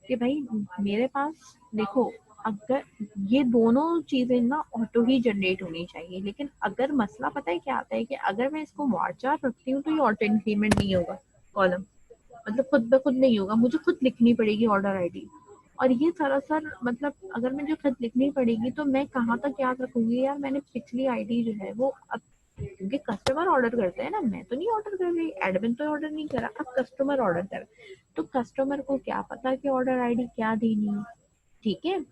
कि भाई मेरे पास देखो, अगर ये दोनों चीजें ना ऑटो ही जनरेट होनी चाहिए, लेकिन अगर मसला पता है क्या आता है कि अगर मैं इसको वार्चार रखती हूँ तो ये ऑटो इंक्रीमेंट नहीं होगा कॉलम, मतलब खुद ब खुद नहीं होगा, मुझे खुद लिखनी पड़ेगी ऑर्डर आईडी। और ये सरासर मतलब अगर मुझे खुद लिखनी पड़ेगी तो मैं कहाँ तक याद रखूंगी यार, मैंने पिछली आईडी जो है वो अब, क्योंकि कस्टमर ऑर्डर करते हैं ना, मैं तो नहीं ऑर्डर कर रही, एडमिन तो ऑर्डर नहीं करा, अब कस्टमर ऑर्डर कर, तो कस्टमर को क्या पता कि ऑर्डर आईडी क्या देनी है? ठीक है,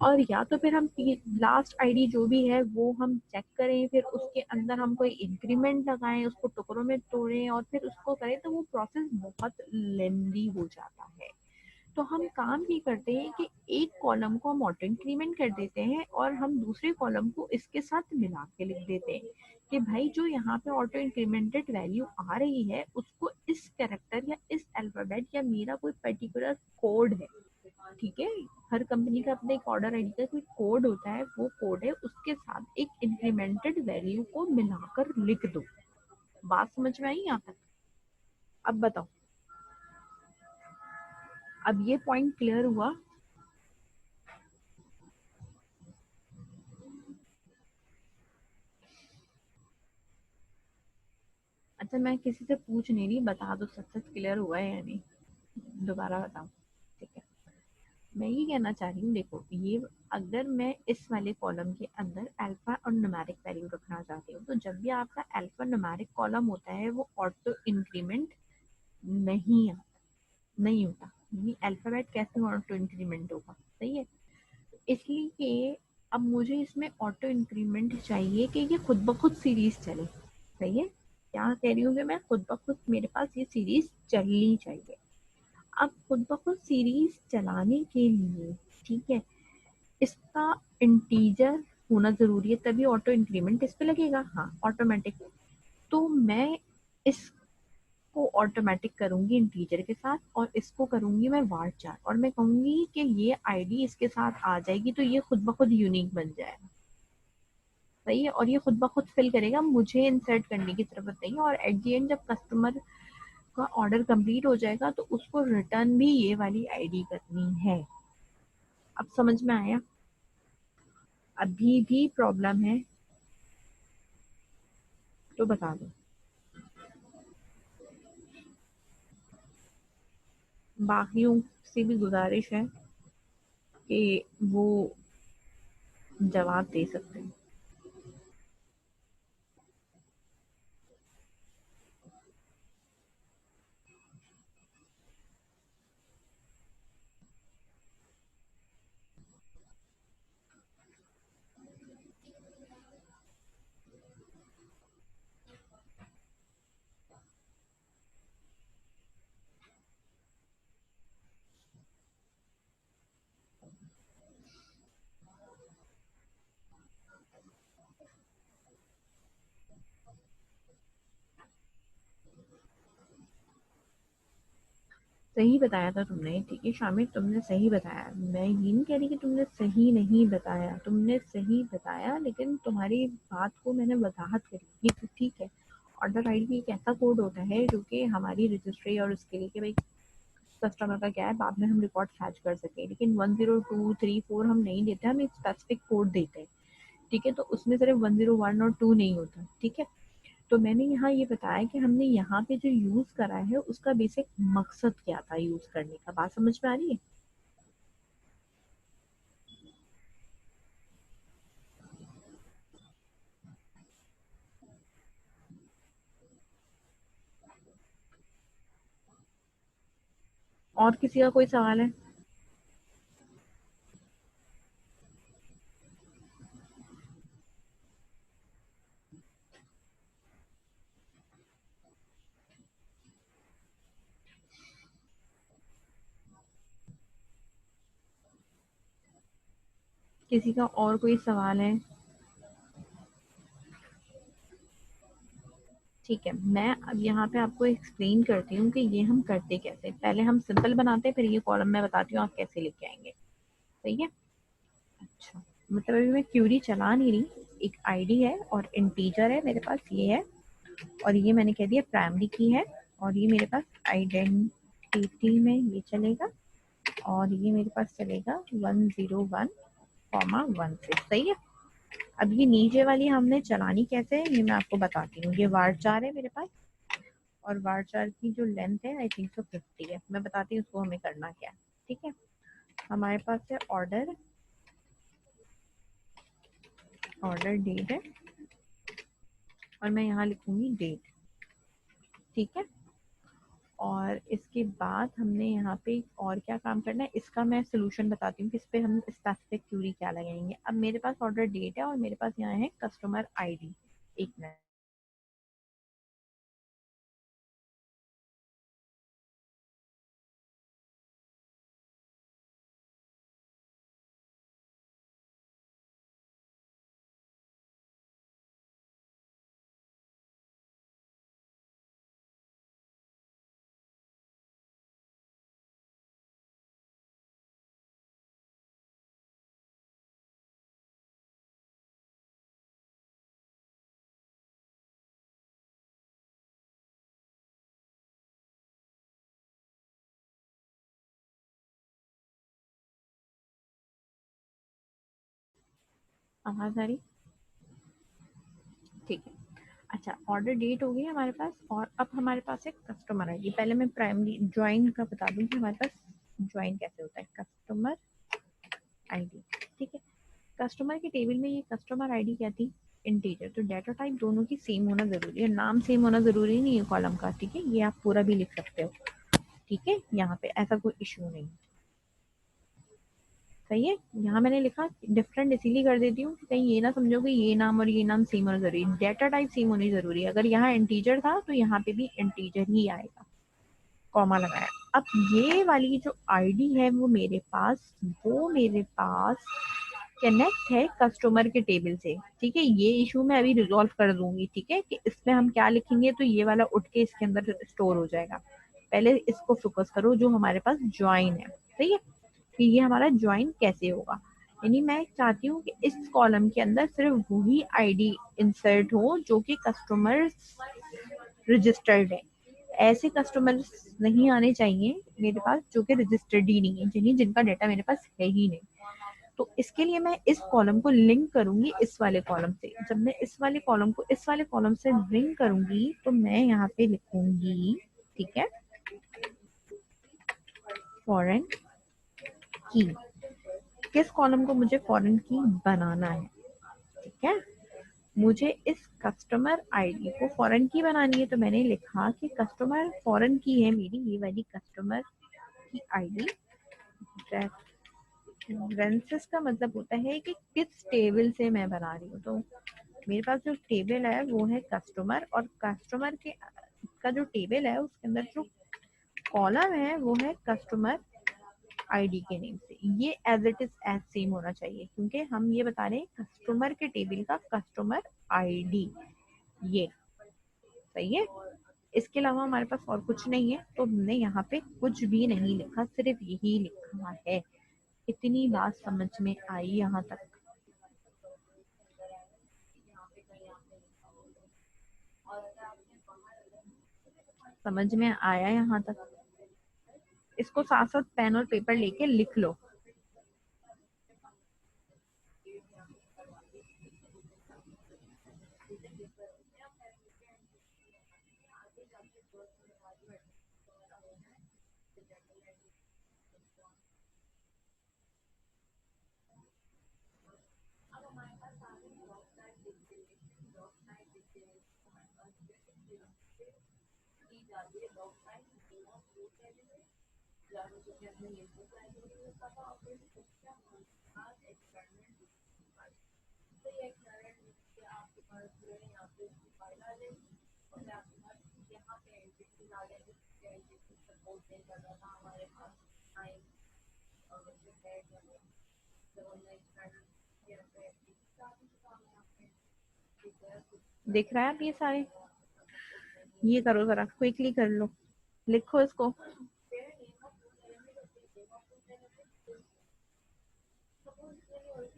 और या तो फिर हम लास्ट आईडी जो भी है वो हम चेक करें, फिर उसके अंदर हम कोई इंक्रीमेंट लगाएं, उसको टुकड़ों में तोड़ें और फिर उसको करें, तो वो प्रोसेस बहुत लेंदी हो जाता है। तो हम काम ये करते हैं कि एक कॉलम को हम ऑटो इंक्रीमेंट कर देते हैं और हम दूसरे कॉलम को इसके साथ मिला के लिख देते हैं कि भाई जो यहाँ पे ऑटो इंक्रीमेंटेड वैल्यू आ रही है उसको इस कैरेक्टर या इस अल्फाबेट या मेरा कोई पर्टिकुलर कोड है, ठीक है, हर कंपनी का अपना एक ऑर्डर आईडी का कोई कोड होता है, वो कोड है उसके साथ एक इंक्रीमेंटेड वैल्यू को मिलाकर लिख दो। बात समझ में आई यहाँ तक? अब बताओ, अब ये पॉइंट क्लियर हुआ? अच्छा, मैं किसी से पूछ नहीं रही, बता दो सब सच क्लियर हुआ है या नहीं, दोबारा बताओ। ठीक है, मैं ये कहना चाह रही हूँ, देखो ये, अगर मैं इस वाले कॉलम के अंदर अल्फा और न्यूमेरिक वैल्यू रखना चाहती हूँ, तो जब भी आपका अल्फा न्यूमेरिक कॉलम होता है वो ऑटो इंक्रीमेंट नहीं आता, नहीं होता, यानी अल्फाबेट कैसे ऑटो इंक्रीमेंट होगा? सही है, इसलिए कि अब मुझे इसमें ऑटो इंक्रीमेंट चाहिए कि ये खुद ब खुद सीरीज चले। सही है, क्या कह रही हूँ कि मैं खुद ब खुद मेरे पास ये सीरीज चलनी चाहिए। अब खुद ब खुद सीरीज चलाने के लिए, ठीक है, इसका इंटीजर होना जरूरी है, तभी ऑटो इंक्रीमेंट इस पे लगेगा। हाँ, ऑटोमेटिक। तो मैं इसको ऑटोमेटिक करूंगी इंटीजर के साथ, और इसको करूंगी मैं varchar, और मैं कहूंगी कि ये आईडी इसके साथ आ जाएगी, तो ये खुद ब खुद यूनिक बन जाएगा। सही है, और ये खुद ब खुद फिल करेगा, मुझे इंसर्ट करने की जरूरत नहीं है। और एट द एंड जब कस्टमर का ऑर्डर कंप्लीट हो जाएगा तो उसको रिटर्न भी ये वाली आईडी करनी है। अब समझ में आया? अभी भी प्रॉब्लम है तो बता दो। बाकियों से भी गुजारिश है कि वो जवाब दे सकते हैं। सही बताया था तुमने, ठीक है शामिर, तुमने सही बताया। मैं ये नहीं कह रही कि तुमने सही नहीं बताया, तुमने सही बताया, लेकिन तुम्हारी बात को मैंने वजाहत करी। ये तो ठीक है, ऑर्डर आईडी एक ऐसा कोड होता है जो कि हमारी रजिस्ट्री और उसके लिए कि भाई कस्टमर का क्या है, बाद में हम रिकॉर्ड फैच कर सके। लेकिन 10234 हम नहीं देते, हम एक स्पेसिफिक कोड देते हैं, ठीक है। तो उसमें सिर्फ 101 और 2 नहीं होता, ठीक है। तो मैंने यहाँ ये बताया कि हमने यहाँ पे जो यूज करा है उसका बेसिक मकसद क्या था यूज करने का। बात समझ में आ रही है? और किसी का कोई सवाल है? किसी का और कोई सवाल है? ठीक है, मैं अब यहाँ पे आपको एक्सप्लेन करती हूँ कि ये हम करते कैसे। पहले हम सिंपल बनाते हैं, फिर ये कॉलम मैं बताती हूँ आप कैसे लेके आएंगे। सही है? अच्छा, मतलब अभी मैं क्यूरी चला नहीं रही, एक आईडी है और इंटीजर है मेरे पास, ये है। और ये मैंने कह दिया प्राइमरी की है, और ये मेरे पास आइडेंटिटी में ये चलेगा, और ये मेरे पास चलेगा 101,16। सही है। अब ये नीचे वाली हमने चलानी कैसे है ये मैं आपको बताती हूँ। ये varchar है मेरे पास, और varchar की जो लेंथ है आई थिंक सो 50 है। मैं बताती हूँ उसको हमें करना क्या है। ठीक है, हमारे पास है ऑर्डर, ऑर्डर डेट है, और मैं यहाँ लिखूंगी डेट। ठीक है, और इसके बाद हमने यहाँ पे और क्या काम करना है इसका मैं सोल्यूशन बताती हूँ कि इस पे हम स्पेसिफिक क्यूरी क्या लगाएंगे। अब मेरे पास ऑर्डर डेट है और मेरे पास यहाँ है कस्टमर आईडी। एक मिनट, आवाज आ रही? ठीक है। अच्छा, ऑर्डर डेट हो गई हमारे पास, और अब हमारे पास है कस्टमर आईडी। पहले मैं प्राइमरी ज्वाइन का बता दूं कि हमारे पास ज्वाइन कैसे होता है। कस्टमर आईडी, ठीक है। कस्टमर के टेबल में ये कस्टमर आईडी क्या थी? इंटीजर। तो डाटा टाइप दोनों की सेम होना जरूरी है, नाम सेम होना जरूरी नहीं है कॉलम का, ठीक है। ये आप पूरा भी लिख सकते हो, ठीक है, यहाँ पे ऐसा कोई इश्यू नहीं। सही है। यहाँ मैंने लिखा डिफरेंट इसीलिए कर देती हूँ कि कहीं ये ना समझो कि ये नाम और ये नाम सेम होना जरूरी, डेटा टाइप सेम होनी जरूरी है। अगर यहाँ इंटीजर था तो यहाँ पे भी इंटीजर ही आएगा, कॉमा लगाया। अब ये वाली जो आईडी है वो मेरे पास कनेक्ट है कस्टमर के टेबल से, ठीक है। ये इशू मैं अभी रिजॉल्व कर दूंगी, ठीक है, कि इसमें हम क्या लिखेंगे तो ये वाला उठ के इसके अंदर स्टोर हो जाएगा। पहले इसको फोकस करो जो हमारे पास ज्वाइन है, सही है, कि ये हमारा ज्वाइन कैसे होगा। यानी मैं चाहती हूँ कि इस कॉलम के अंदर सिर्फ वही आईडी इंसर्ट हो जो कि कस्टमर रजिस्टर्ड है। ऐसे कस्टमर्स नहीं आने चाहिए मेरे पास जो कि रजिस्टर्ड ही नहीं है, जिनका डाटा मेरे पास है ही नहीं। तो इसके लिए मैं इस कॉलम को लिंक करूंगी इस वाले कॉलम से। जब मैं इस वाले कॉलम को इस वाले कॉलम से लिंक करूंगी तो मैं यहाँ पे लिखूंगी, ठीक है, फॉरेन की। किस कॉलम को मुझे फॉरेन की बनाना है, ठीक है। मुझे इस कस्टमर आईडी को फॉरेन की बनानी है, तो मैंने लिखा कि कस्टमर फॉरेन की है मेरी ये वाली कस्टमर की आईडी। रेफरेंसेस का मतलब होता है कि किस टेबल से मैं बना रही हूँ। तो मेरे पास जो टेबल है वो है कस्टमर, और कस्टमर के का जो टेबल है उसके अंदर जो कॉलम है वो है कस्टमर आईडी के नेम से। ये as it is as same होना चाहिए, क्योंकि हम ये बता रहे हैं कस्टमर के टेबल का कस्टमर आईडी, ये सही है। इसके अलावा हमारे पास और कुछ नहीं है, तो हमने यहाँ पे कुछ भी नहीं लिखा, सिर्फ यही लिखा है। इतनी बात समझ में आई यहाँ तक? समझ में आया यहाँ तक? इसको साथ साथ पेन और पेपर लेके लिख लो। देख रहा है आप ये सारे? ये करो जरा, क्विकली कर लो, लिखो इसको।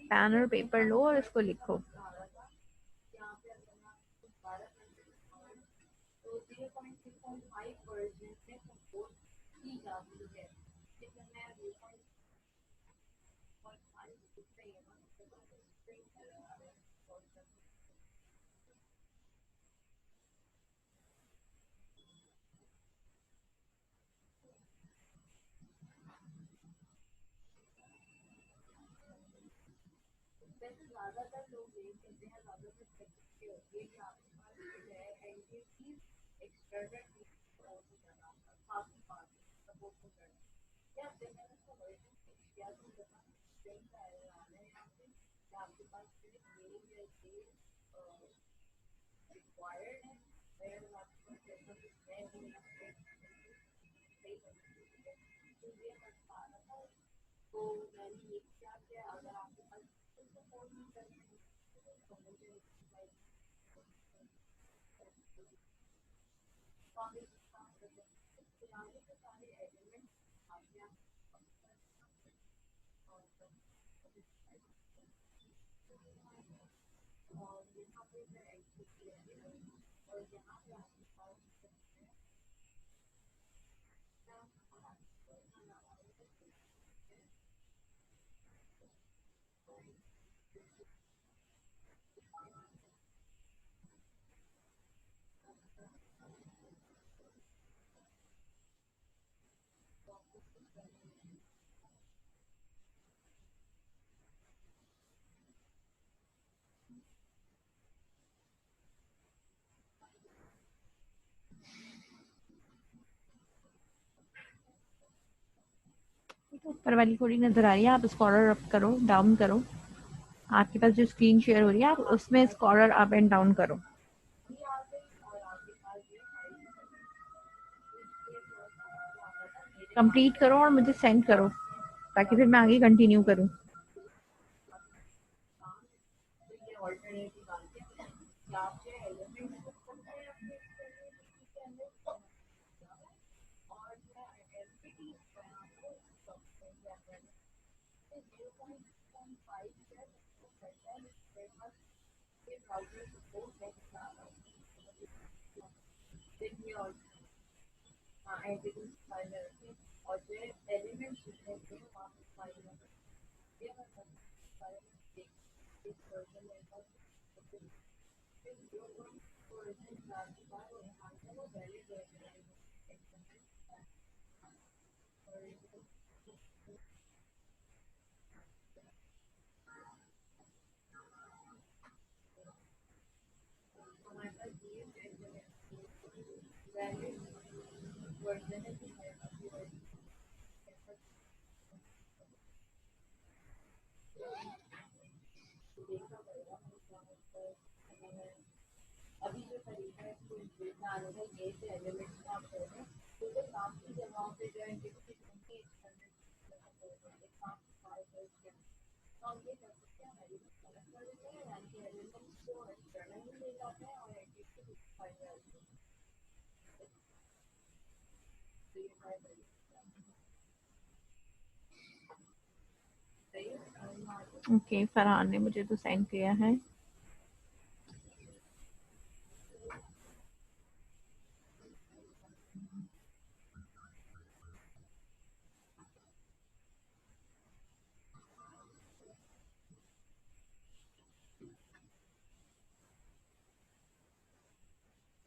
पेन और पेपर लो और इसको लिखो। पर वाली थोड़ी नजर आ रही है, आप स्क्रॉलर अप करो, डाउन करो, आपके पास जो स्क्रीन शेयर हो रही है आप उसमें स्क्रॉलर अप एंड डाउन करो। कंप्लीट करो और मुझे सेंड करो ताकि फिर मैं आगे कंटिन्यू करूं। ओके, फरहान ने मुझे तो सेंड किया है।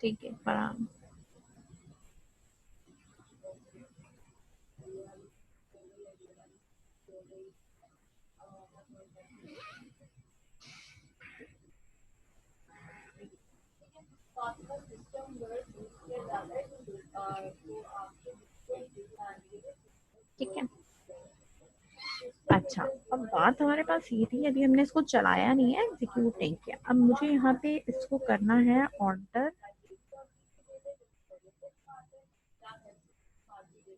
ठीक है फरहान। ठीक है। अच्छा, अब बात हमारे पास ये थी, अभी हमने इसको चलाया नहीं है, एग्जीक्यूट नहीं किया। अब मुझे यहाँ पे इसको करना है ऑर्डर।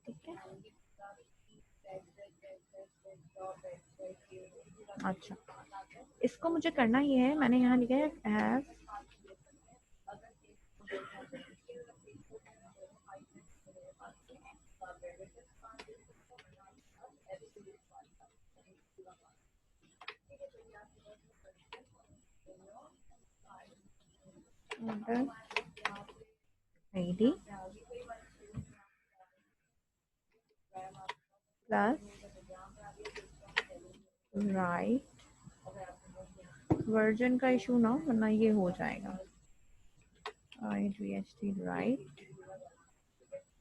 ठीक है। अच्छा, इसको मुझे करना ये है, मैंने यहाँ लिखा है as order ID plus right version का इशू ना, वरना ये हो जाएगा। IDHT राइट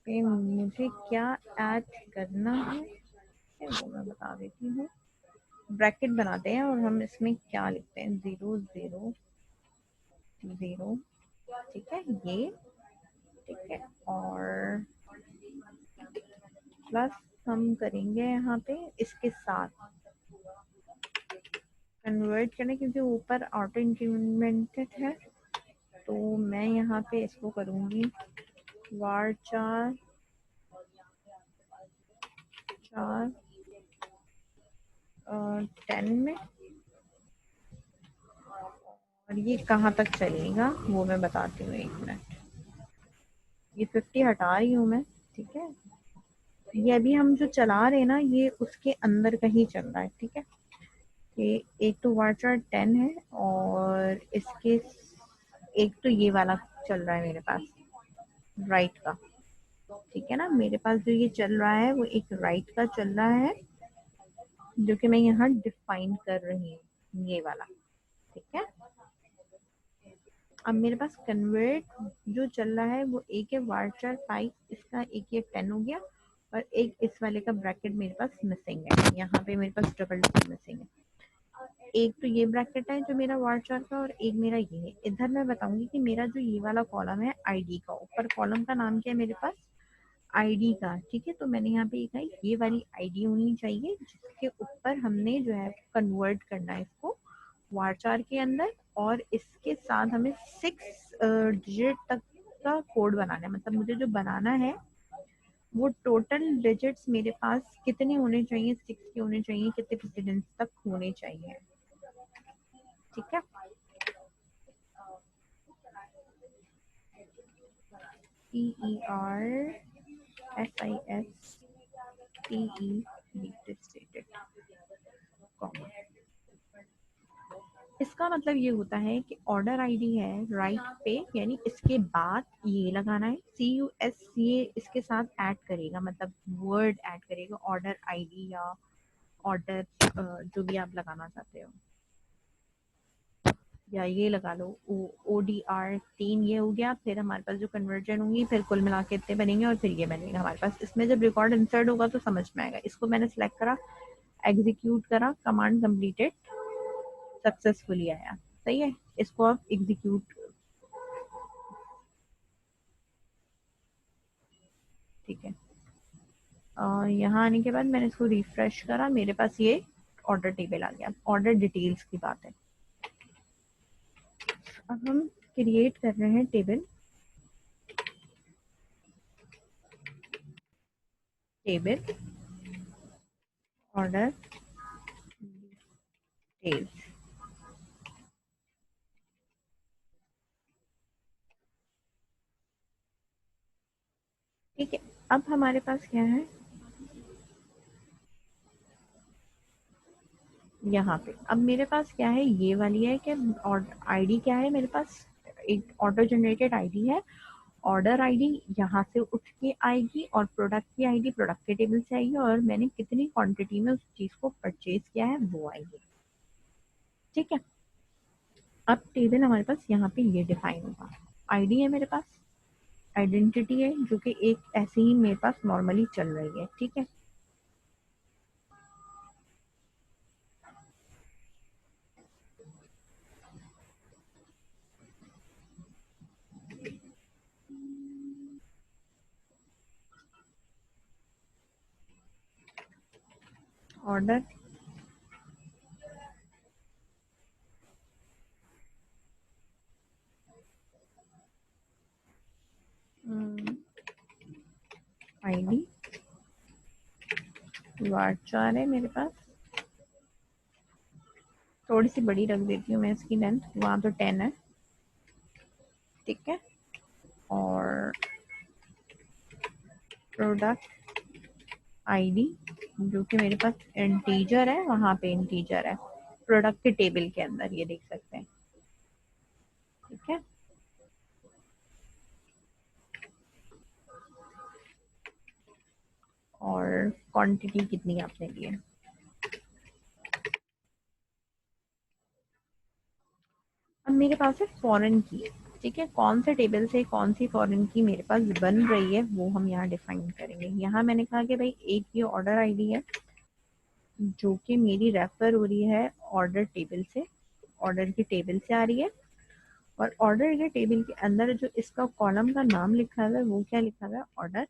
पे मुझे क्या ऐड करना है वो मैं बता देती हूँ। ब्रैकेट बनाते हैं और हम इसमें क्या लिखते हैं, 0 0 0। ठीक है, ये ठीक है। और प्लस हम करेंगे यहाँ पे इसके साथ कन्वर्ट करने, क्योंकि ऊपर ऑटो इंक्रीमेंटेड है, तो मैं यहाँ पे इसको करूँगी var 4 10 में। और ये कहाँ तक चलेगा वो मैं बताती हूँ, 1 मिनट। ये 50 हटा रही हूँ मैं। ठीक है, ये अभी हम जो चला रहे हैं ना, ये उसके अंदर का ही चल रहा है। ठीक है, ये एक तो वार्चर 10 है और इसके एक तो ये वाला चल रहा है मेरे पास राइट का। ठीक है ना, मेरे पास जो ये चल रहा है वो एक राइट का चल रहा है, जो कि मैं यहाँ डिफाइन कर रही हूँ, ये वाला। ठीक है, अब मेरे पास कन्वर्ट जो चल रहा है वो एक है वार्चर 5, इसका एक ये 10 हो गया, और एक इस वाले का ब्रैकेट मेरे पास मिसिंग है, यहाँ पे मेरे पास डबल मिसिंग है। एक तो ये ब्रैकेट है जो मेरा वार्चर का, और एक मेरा ये है। इधर मैं बताऊंगी कि मेरा जो ये वाला कॉलम है आईडी का, ऊपर कॉलम का नाम क्या है मेरे पास, आईडी का, ठीक है। तो मैंने यहाँ पे लिखा है ये वाली आईडी होनी चाहिए जिसके ऊपर हमने जो है कन्वर्ट करना है इसको वारचार के अंदर, और इसके साथ हमें 6 डिजिट तक का कोड बनाना है। मतलब मुझे जो बनाना है वो टोटल डिजिट्स मेरे पास कितने होने चाहिए, 6 के होने चाहिए, कितने प्रेसिडेंस तक होने चाहिए, ठीक है। PERSISTED, इसका मतलब ये होता है कि ऑर्डर आईडी है राइट पे, यानी इसके बाद ये लगाना है CUS, ये इसके साथ ऐड करेगा, मतलब वर्ड ऐड करेगा ऑर्डर आईडी या ऑर्डर जो भी आप लगाना चाहते हो, या ये लगा लो ODR 3, ये हो गया। फिर हमारे पास जो कन्वर्जन होंगी फिर कुल मिला के इतने बनेंगे और फिर ये बनेगा हमारे पास। इसमें जब रिकॉर्ड इंसर्ट होगा तो समझ में आएगा। इसको मैंने सिलेक्ट करा, एग्जीक्यूट करा, कमांड कंप्लीटेड, सक्सेसफुली आया, सही है। इसको आप एग्जीक्यूट, ठीक है। यहाँ आने के बाद मैंने इसको रिफ्रेश करा, मेरे पास ये ऑर्डर टेबल आ गया। ऑर्डर डिटेल्स की बात है। अब हम क्रिएट कर रहे हैं टेबल, ऑर्डर डिटेल्स, ठीक है। अब हमारे पास क्या है यहाँ पे, अब मेरे पास क्या है, ये वाली है कि आईडी क्या है मेरे पास, एक ऑटो जनरेटेड आईडी है। ऑर्डर आईडी यहाँ से उठ के आएगी और प्रोडक्ट की आईडी प्रोडक्ट के टेबल से आएगी, और मैंने कितनी क्वांटिटी में उस चीज को परचेज किया है वो आएगी, ठीक है। अब टेबल हमारे पास यहाँ पे ये डिफाइन होगा। आईडी है मेरे पास, आइडेंटिटी है जो कि एक ऐसे ही मेरे पास नॉर्मली चल रही है, ठीक है। ऑर्डर आईडी वार्चार है मेरे पास, थोड़ी सी बड़ी रख देती हूँ मैं इसकी लेंथ, वहाँ तो 10 है, ठीक है। और प्रोडक्ट आईडी जो कि मेरे पास इंटीजर है, वहाँ पे इंटीजर है प्रोडक्ट के टेबल के अंदर, ये देख सकते हैं, ठीक है। और क्वांटिटी कितनी आपने ली है। अब मेरे पास है फॉरेन की, ठीक है। कौन से टेबल से कौन सी फॉरेन की मेरे पास बन रही है वो हम यहाँ डिफाइन करेंगे। यहाँ मैंने कहा कि भाई एक ये ऑर्डर आईडी है जो कि मेरी रेफर हो रही है ऑर्डर टेबल से, ऑर्डर की टेबल से आ रही है, और ऑर्डर के टेबल के अंदर जो इसका कॉलम का नाम लिखा हुआ है वो क्या लिखा हुआ है, ऑर्डर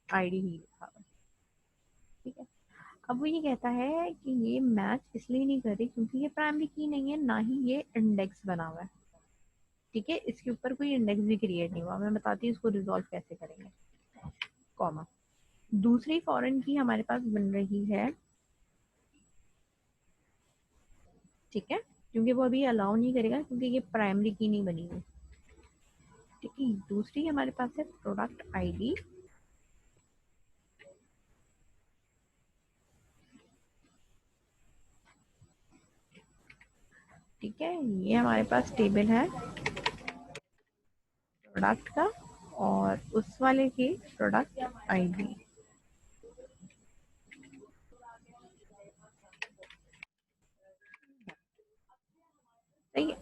आईडी ही लिखा हुआ है, ठीक है। अब वो ये कहता है कि ये मैच इसलिए नहीं कर रही क्योंकि ये प्राइमरी की नहीं है, ना ही ये इंडेक्स बना हुआ है, ठीक है। इसके ऊपर कोई इंडेक्स भी क्रिएट नहीं हुआ। मैं बताती हूँ इसको रिजॉल्व कैसे करेंगे। कॉमा, दूसरी फॉरेन की हमारे पास बन रही है, ठीक है, क्योंकि वो अभी अलाउ नहीं करेगा क्योंकि ये प्राइमरी की नहीं बनी हुई, ठीक है। दूसरी हमारे पास है प्रोडक्ट आईडी, ठीक है। ये हमारे पास टेबल है प्रोडक्ट का, और उस वाले की प्रोडक्ट आईडी, सही है।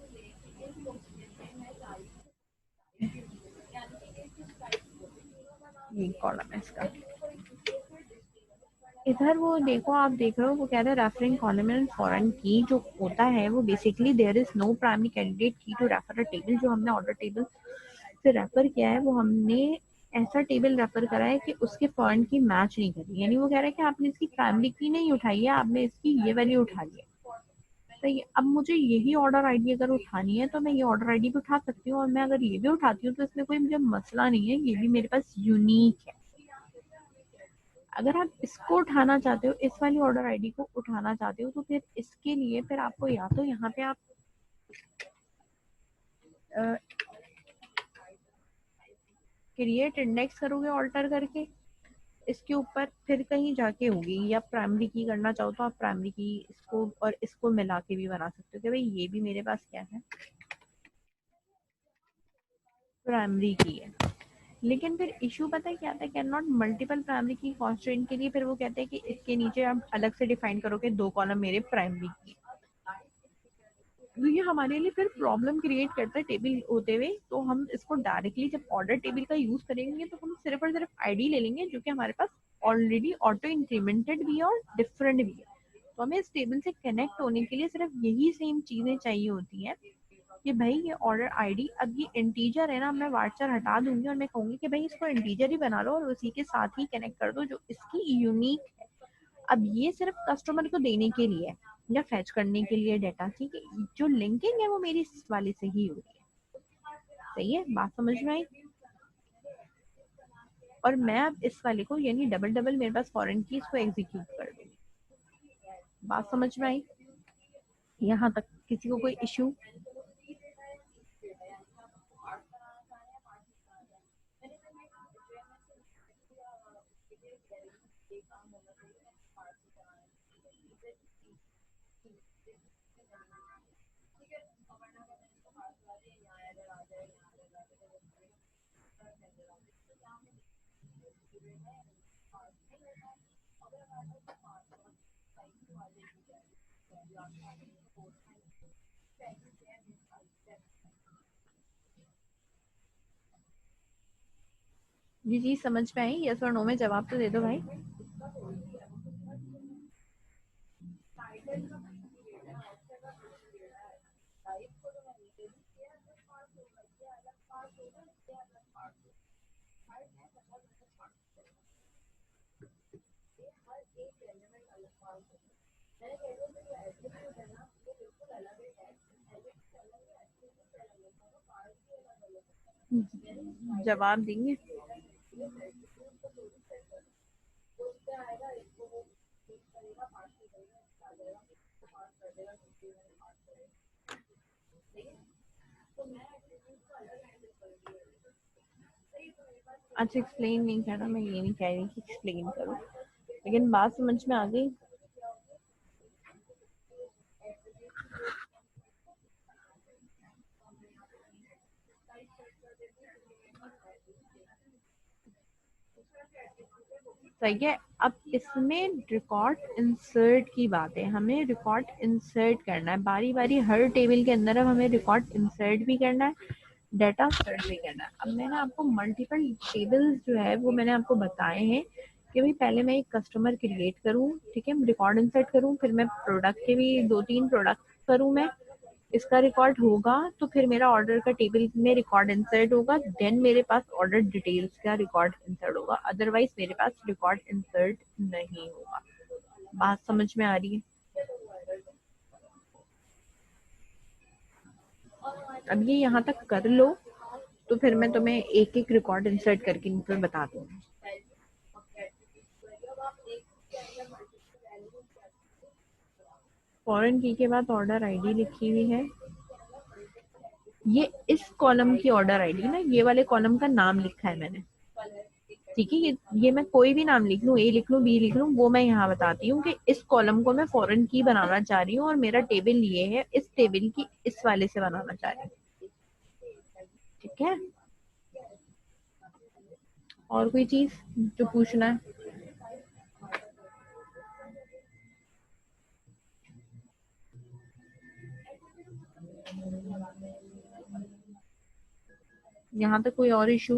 ये कॉलम है इसका। इधर वो देखो, आप देख रहे हो वो कह रहा है रेफरिंग कॉलम एंड फॉरेन की जो होता है वो basically there is no primary candidate key to refer a table. जो हमने ऑर्डर टेबल से रेफर किया है वो हमने ऐसा टेबल रेफर करा है कि उसके फॉन्ट की मैच नहीं करी, यानी वो कह रहा है कि आपने इसकी प्राइमरी की नहीं उठाई है, आपने इसकी ये वाली उठा ली है। तो अब मुझे यही ऑर्डर आईडी अगर उठानी है तो मैं ये ऑर्डर आईडी भी उठा सकती हूँ, और मैं अगर ये भी उठाती हूँ तो इसमें कोई मुझे मसला नहीं है, ये भी मेरे पास यूनिक है। अगर आप इसको उठाना चाहते हो, इस वाली ऑर्डर आईडी को उठाना चाहते हो, तो फिर इसके लिए फिर आपको या तो यहाँ पे आप क्रिएट इंडेक्स करोगे ऑल्टर करके इसके ऊपर, फिर कहीं जाके होगी, या प्राइमरी की करना चाहो तो आप प्राइमरी की इसको और इसको मिला के भी बना सकते हो कि भाई ये भी मेरे पास क्या है, प्राइमरी की है। लेकिन फिर इशू पता है क्या आता है, कैन नॉट मल्टीपल प्राइमरी की कॉन्स्टेंट के लिए फिर वो कहते हैं कि इसके नीचे आप अलग से डिफाइन करोगे 2 कॉलम मेरे प्राइमरी की। तो ये हमारे लिए फिर प्रॉब्लम क्रिएट करता है टेबल होते हुए। तो हम इसको डायरेक्टली जब ऑर्डर टेबल का यूज करेंगे तो हम सिर्फ और सिर्फ आईडी ले लेंगे जो कि हमारे पास ऑलरेडी ऑटो इंक्रीमेंटेड भी है और डिफरेंट भी है। तो हमें इस टेबल से कनेक्ट होने के लिए सिर्फ यही सेम चीजें चाहिए होती हैं कि भाई ये ऑर्डर आईडी, अब ये इंटीजर है ना, मैं वार्चर हटा दूंगी और मैं कहूंगी कि भाई इसको इंटीजर ही बना लो और उसी के साथ ही कनेक्ट कर दो जो इसकी यूनिक है। अब ये सिर्फ कस्टमर को देने के लिए या फैच करने के लिए डाटा, ठीक है, जो लिंकिंग है वो मेरी इस वाले से ही हो रही है। सही है, बात समझ में आई? और मैं अब इस वाले को यानी डबल डबल मेरे पास फॉरेन की इसको एग्जीक्यूट कर दूंगी। बात समझ में आई? यहाँ तक किसी को कोई इश्यू? जी जी समझ में आई? यस और नो में जवाब तो दे दो भाई। जवाब देंगे? अच्छा एक्सप्लेन नहीं करना, मैं ये नहीं कह रही कि एक्सप्लेन करो, लेकिन बात समझ में आ गई। सही है। अब इसमें रिकॉर्ड इंसर्ट की बात है, हमें रिकॉर्ड इंसर्ट करना है बारी बारी हर टेबल के अंदर। अब हमें रिकॉर्ड इंसर्ट भी करना है, डाटा सर्च भी करना है। अब मैंने आपको मल्टीपल टेबल्स जो है वो मैंने आपको बताए हैं कि भाई पहले मैं एक कस्टमर क्रिएट करूँ, ठीक है, रिकॉर्ड इंसर्ट करूँ, फिर मैं प्रोडक्ट के भी 2-3 प्रोडक्ट करूँ, मैं इसका रिकॉर्ड होगा तो फिर मेरा ऑर्डर का टेबल में रिकॉर्ड इंसर्ट होगा, देन मेरे पास ऑर्डर डिटेल्स का रिकॉर्ड इंसर्ट होगा, अदरवाइज मेरे पास रिकॉर्ड इंसर्ट नहीं होगा। बात समझ में आ रही है? अब ये यहाँ तक कर लो तो फिर मैं तुम्हें एक एक रिकॉर्ड इंसर्ट करके फिर बता दूंगी। फॉरेन की के बाद ऑर्डर आईडी लिखी हुई है, ये इस कॉलम की ऑर्डर आईडी ना, ये वाले कॉलम का नाम लिखा है मैंने, ठीक है। ये मैं कोई भी नाम लिख लूँ, ए लिख लूँ, बी लिख लूँ, वो मैं यहाँ बताती हूँ कि इस कॉलम को मैं फॉरेन की बनाना चाह रही हूँ और मेरा टेबल ये है, इस टेबल की इस वाले से बनाना चाह रही हूँ, ठीक है। और कोई चीज जो पूछना है? यहाँ तक कोई और इशू?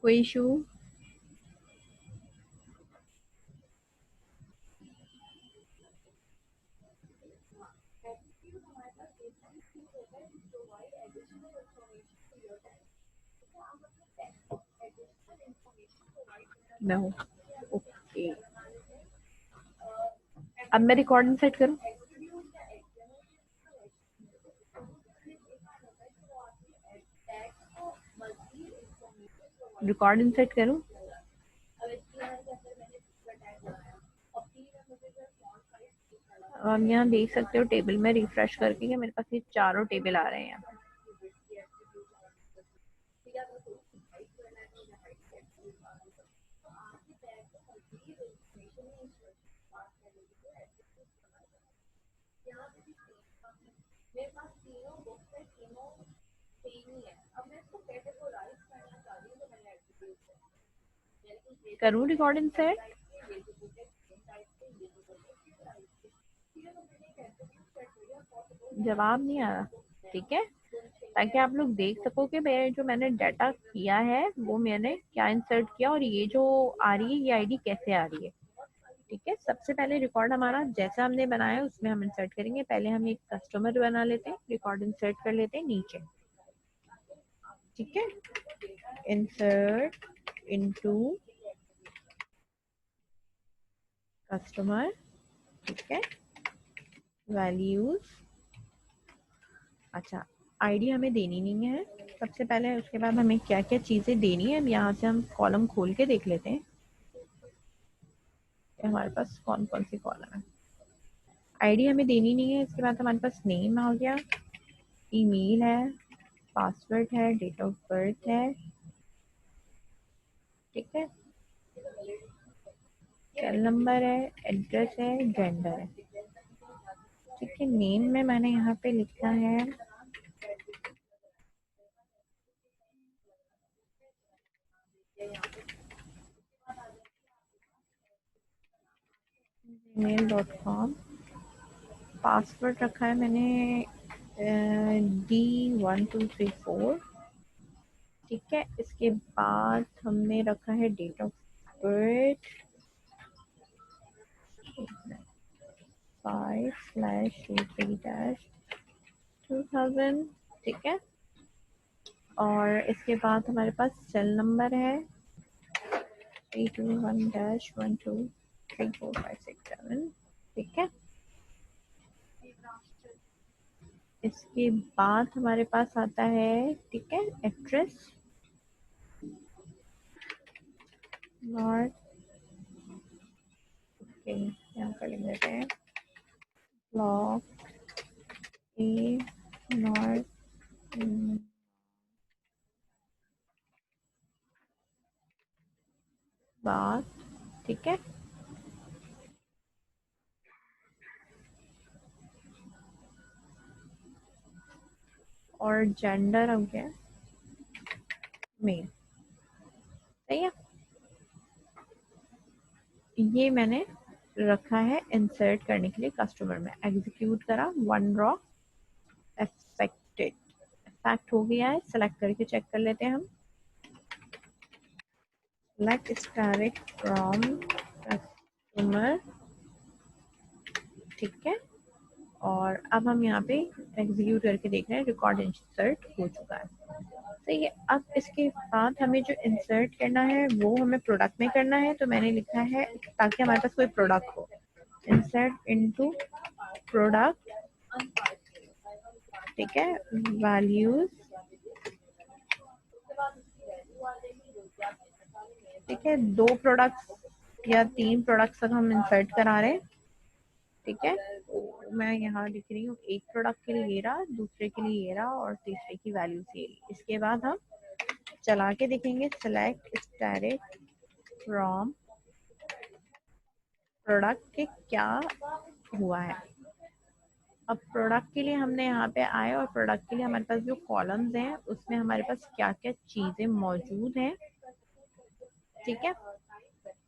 कोई इशू? मैं हूँ। ओके, अब मैं रिकॉर्डिंग सेट करूँ? रिकॉर्डिंग सेट करूँ? हम यहाँ देख सकते हो टेबल में रिफ्रेश करके कि मेरे पास ये चारों टेबल आ रहे हैं। करूँ रिकॉर्डिंग सेट? जवाब नहीं आ रहा, ठीक है, ताकि आप लोग देख सको कि मैं जो मैंने डाटा किया है वो मैंने क्या इंसर्ट किया और ये जो आ रही है ये आईडी कैसे आ रही है। ठीक है, सबसे पहले रिकॉर्ड हमारा जैसा हमने बनाया उसमें हम इंसर्ट करेंगे। पहले हम एक कस्टमर बना लेते हैं, रिकॉर्ड इंसर्ट कर लेते हैं नीचे। ठीक है, इंसर्ट इनटू कस्टमर, ठीक है, वैल्यूज। अच्छा, आईडी हमें देनी नहीं है सबसे पहले, उसके बाद हमें क्या क्या चीजें देनी है। अब यहाँ से हम कॉलम खोल के देख लेते हैं कि हमारे पास कौन कौन सी कॉलम है। आईडी हमें देनी नहीं है, इसके बाद हमारे पास नेम आ गया, ईमेल है, पासवर्ड है, डेट ऑफ बर्थ है, ठीक है, सेल नंबर है, एड्रेस है, जेंडर है। ठीक है, नेम में मैंने यहाँ पे लिखा है gmail.com। पासवर्ड रखा है मैंने D1234। ठीक है, इसके बाद हमने रखा है डेट ऑफ बर्थ 5/23-2000। ठीक है, और इसके बाद हमारे पास सेल नंबर है 321-123456 ठीक है, इसके बाद हमारे पास आता है, ठीक है, एड्रेस नॉर्थ, ओके यहाँ पर लिख देते हैं ब्लॉक ए नॉर्थ बात, ठीक है, और जेंडर हो गया मेल। सही है, ये मैंने रखा है इंसर्ट करने के लिए कस्टमर में। एग्जीक्यूट करा, वन रॉ अफेक्टेड, इफेक्ट हो गया है, सेलेक्ट करके चेक कर लेते हैं हम। सेलेक्ट स्टारिक फ्रॉम कस्टमर, ठीक है, और अब हम यहाँ पे एग्जीक्यूट करके देख रहे हैं, रिकॉर्ड इंसर्ट हो चुका है। सही है, अब इसके बाद हमें जो इंसर्ट करना है वो हमें प्रोडक्ट में करना है, तो मैंने लिखा है ताकि हमारे पास कोई प्रोडक्ट हो, इंसर्ट इनटू प्रोडक्ट, ठीक है, वैल्यूज, ठीक है, 2 प्रोडक्ट्स या 3 प्रोडक्ट्स तक हम इंसर्ट करा रहे हैं। ठीक है, तो मैं यहाँ लिख रही हूँ एक प्रोडक्ट के लिए ये रहा, दूसरे के लिए ये रहा, और तीसरे की वैल्यू ये रही। इसके बाद हम चला के देखेंगे, सेलेक्ट स्टैटिक फ्रॉम प्रोडक्ट के क्या हुआ है। अब प्रोडक्ट के लिए हमने यहाँ पे आए और प्रोडक्ट के लिए हमारे पास जो कॉलम्स हैं उसमें हमारे पास क्या क्या चीजें मौजूद हैं। ठीक है,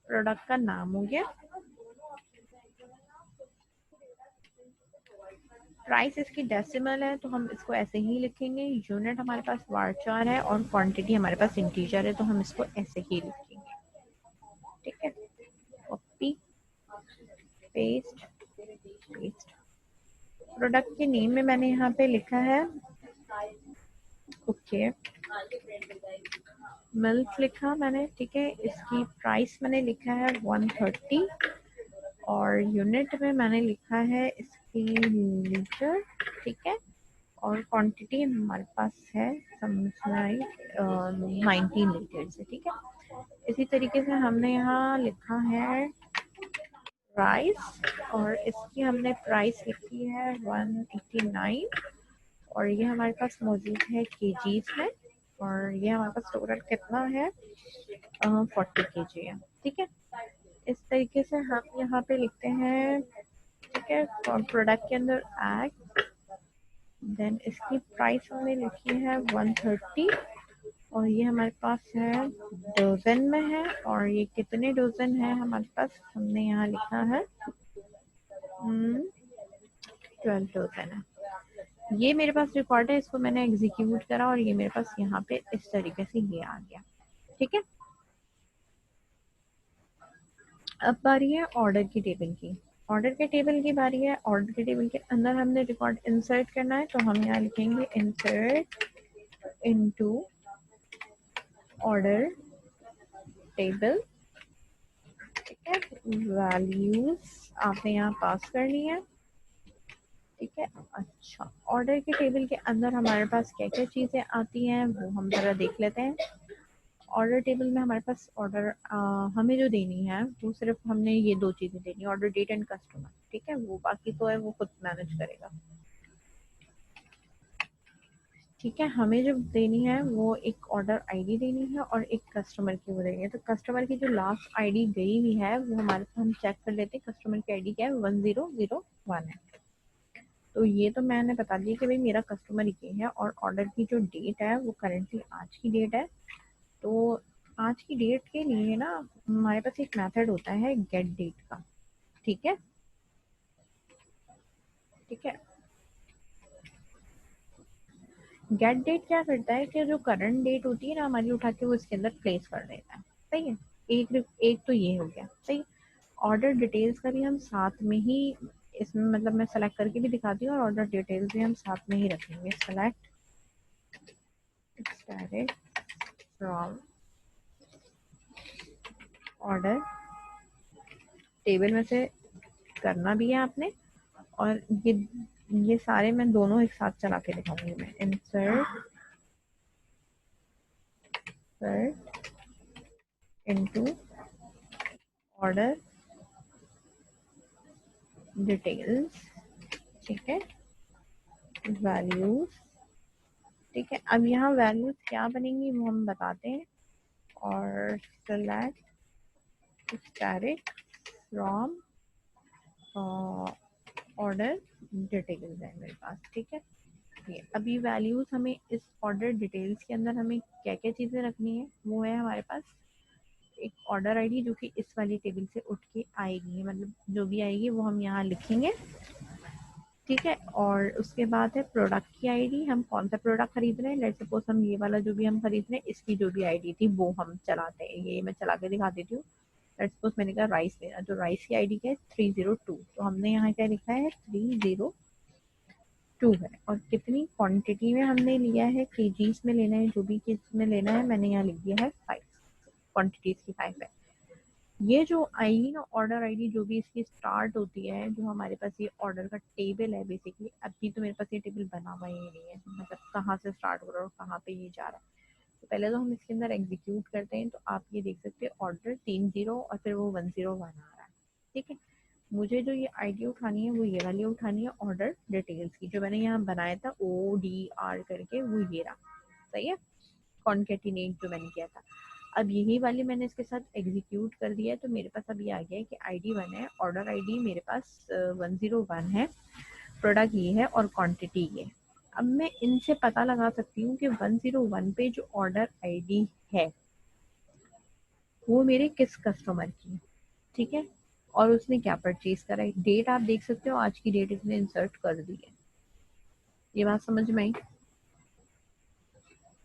प्रोडक्ट का नाम हो गया, प्राइस इसकी डेसिमल है तो हम इसको ऐसे ही लिखेंगे, यूनिट हमारे पास वारचार है और क्वांटिटी हमारे पास इंटीजर है तो हम इसको ऐसे ही लिखेंगे। ठीक है, कॉपी पेस्ट पेस्ट। प्रोडक्ट के नेम में मैंने यहाँ पे लिखा है ओके मिल्क लिखा मैंने, ठीक है। इसकी प्राइस मैंने लिखा है 130 और यूनिट में मैंने लिखा है इसकी लीटर, ठीक है। और क्वांटिटी हमारे पास है समझ 19 लीटर से, ठीक है। इसी तरीके से हमने यहाँ लिखा है प्राइस और इसकी हमने प्राइस लिखी है 189 और ये हमारे पास मौजूद है केजीज में और ये हमारे पास टोटल कितना है 40 केजी है, ठीक है। इस तरीके से हम यहाँ पे लिखते हैं, ठीक है। प्रोडक्ट के अंदर एग, देन इसकी प्राइस हमने लिखी है 130 और ये हमारे पास है डोजन में है और ये कितने डोजन है हमारे पास, हमने यहाँ लिखा है 12 डोजन है। ये मेरे पास रिकॉर्ड है, इसको मैंने एग्जीक्यूट करा और ये मेरे पास यहाँ पे इस तरीके से ये आ गया, ठीक है। अब बारी है ऑर्डर की टेबल की। ऑर्डर के टेबल की बारी है। ऑर्डर के टेबल के अंदर हमने रिकॉर्ड इंसर्ट करना है, तो हम यहाँ लिखेंगे इंसर्ट इनटू ऑर्डर टेबल, ठीक है। वैल्यूज आपने यहाँ पास करनी है, ठीक है। अच्छा, ऑर्डर के टेबल के अंदर हमारे पास क्या क्या चीज़ें आती हैं वो हम ज़रा देख लेते हैं। ऑर्डर टेबल में हमारे पास ऑर्डर हमें जो देनी है वो सिर्फ हमने ये दो चीज़ें देनी है, ऑर्डर डेट एंड कस्टमर, ठीक है। वो बाकी तो है वो खुद मैनेज करेगा, ठीक है। हमें जो देनी है वो एक ऑर्डर आईडी देनी है और एक कस्टमर की वो देनी है। तो कस्टमर की जो लास्ट आईडी गई हुई है वो हमारे पास, हम चेक कर लेते हैं कस्टमर की आईडी क्या है, 1001 है। तो ये तो मैंने बता दिया कि भाई मेरा कस्टमर ये है और ऑर्डर की जो डेट है वो करेंटली आज की डेट है। तो आज की डेट के लिए ना हमारे पास एक मेथड होता है गेट डेट का, ठीक है, ठीक है। गेट डेट क्या करता है कि जो करंट डेट होती है ना हमारी, उठा के वो इसके अंदर प्लेस कर देता है, सही है। एक एक तो ये हो गया, सही। ऑर्डर डिटेल्स का भी हम साथ में ही इसमें, मतलब मैं सेलेक्ट करके भी दिखाती हूँ और ऑर्डर डिटेल्स भी हम साथ में ही रखेंगे। Select extract from order table में से करना भी है आपने। और ये सारे मैं दोनों एक साथ चला के दिखाऊंगी। मैं इंसर्ट इनटू ऑर्डर डिटेल्स, ठीक है, वैल्यूज, ठीक है। अब यहाँ वैल्यूज क्या बनेंगी वो हम बताते हैं। और select static from order details है मेरे पास, ठीक है। ये अभी वैल्यूज हमें इस ऑर्डर डिटेल्स के अंदर हमें क्या क्या चीज़ें रखनी है वो है हमारे पास एक ऑर्डर आईडी जो कि इस वाली टेबल से उठ के आएगी, मतलब जो भी आएगी वो हम यहाँ लिखेंगे, ठीक है। और उसके बाद है प्रोडक्ट की आईडी, हम कौन सा प्रोडक्ट खरीद रहे हैं। लेट्स सपोज हम ये वाला जो भी हम खरीद रहे हैं इसकी जो भी आईडी थी वो हम चलाते हैं। ये मैं चला के दिखा देती हूँ। लेट्स सपोज मैंने कहा राइस लेना, तो राइस की आईडी क्या है 302, तो हमने यहाँ क्या लिखा है 302 है। और कितनी क्वांटिटी में हमने लिया है, केजीज में लेना है, जो भी केज में लेना है मैंने यहाँ लिख दिया है 5, क्वांटिटीज की 5 है। ये जो आएगी ना ऑर्डर आईडी जो भी इसकी स्टार्ट होती है, जो हमारे पास ये ऑर्डर का टेबल है बेसिकली, अभी तो मेरे पास ये टेबल बना हुआ ही नहीं है, मतलब कहाँ से स्टार्ट हो रहा है और कहाँ पे ये जा रहा है। तो पहले तो हम इसके अंदर एग्जीक्यूट करते हैं, तो आप ये देख सकते हैं ऑर्डर 30 और फिर वो 101 आ रहा है, ठीक है। मुझे जो ये आईडी उठानी है वो ये वाली उठानी है ऑर्डर डिटेल्स की, जो मैंने यहाँ बनाया था ODR करके, वो ये रहा, सही है, कॉन्केटिनेट जो मैंने किया था। अब यही वाली मैंने इसके साथ एग्जीक्यूट कर दिया है, तो मेरे पास अब ये आ गया है कि आईडी 1 है, ऑर्डर आईडी मेरे पास 101 है, प्रोडक्ट ये है और क्वांटिटी ये। अब मैं इनसे पता लगा सकती हूँ कि 101 पे जो ऑर्डर आईडी है वो मेरे किस कस्टमर की है, ठीक है, और उसने क्या परचेज करा है। डेट आप देख सकते हो, आज की डेट इसने इंसर्ट कर दी है। ये बात समझ में आई।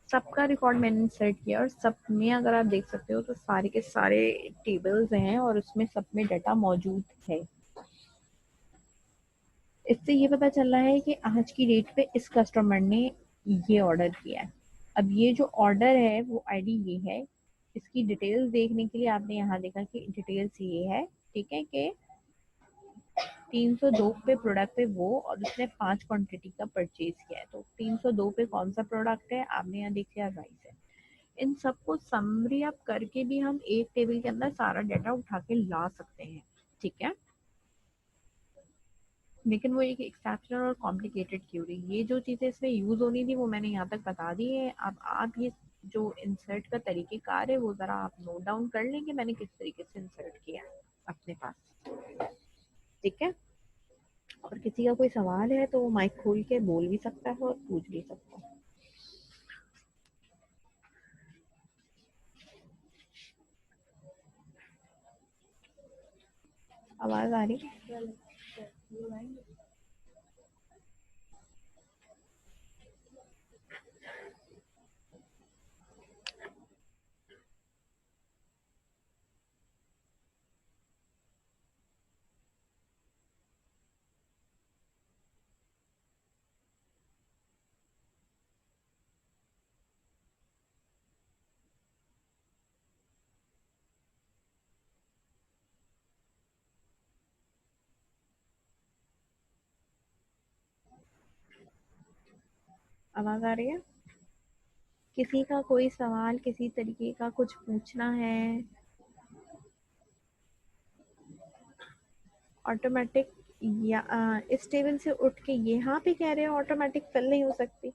सबका रिकॉर्ड मैंने इंसर्ट किया और सब में अगर आप देख सकते हो तो सारे के सारे टेबल्स हैं और उसमें सब में डाटा मौजूद है। इससे ये पता चल रहा है कि आज की डेट पे इस कस्टमर ने ये ऑर्डर किया है, अब ये जो ऑर्डर है वो आईडी ये है, इसकी डिटेल्स देखने के लिए आपने यहाँ देखा कि डिटेल्स ये है, ठीक है, कि 302 पे प्रोडक्ट है वो, और उसने 5 क्वांटिटी का परचेज किया है। तो 302 पे कौन सा प्रोडक्ट है आपने यहाँ देख लिया, राइस है। इन सबको समरी अप करके भी हम एक टेबल के अंदर सारा डाटा उठा के ला सकते हैं, ठीक है। लेकिन वो एक एक्सेप्शनल और कॉम्प्लिकेटेड क्यूरी, ये जो चीज़ें इसमें यूज़ होनी थी वो मैंने यहाँ तक बता दी है। अब आप ये जो इंसर्ट का तरीक़ेकार है वो ज़रा आप नोट डाउन कर लें कि मैंने किस तरीके से इंसर्ट किया है अपने पास, ठीक है। और किसी का कोई सवाल है तो वो माइक खोल के बोल भी सकता है और पूछ भी सकता है। आवाज़ आ रही है? आवाज़ आ रही है? किसी का कोई सवाल, किसी तरीके का कुछ पूछना है? ऑटोमेटिक या इस टेबल से उठ के यहाँ पे कह रहे हैं ऑटोमेटिक फिल नहीं हो सकती।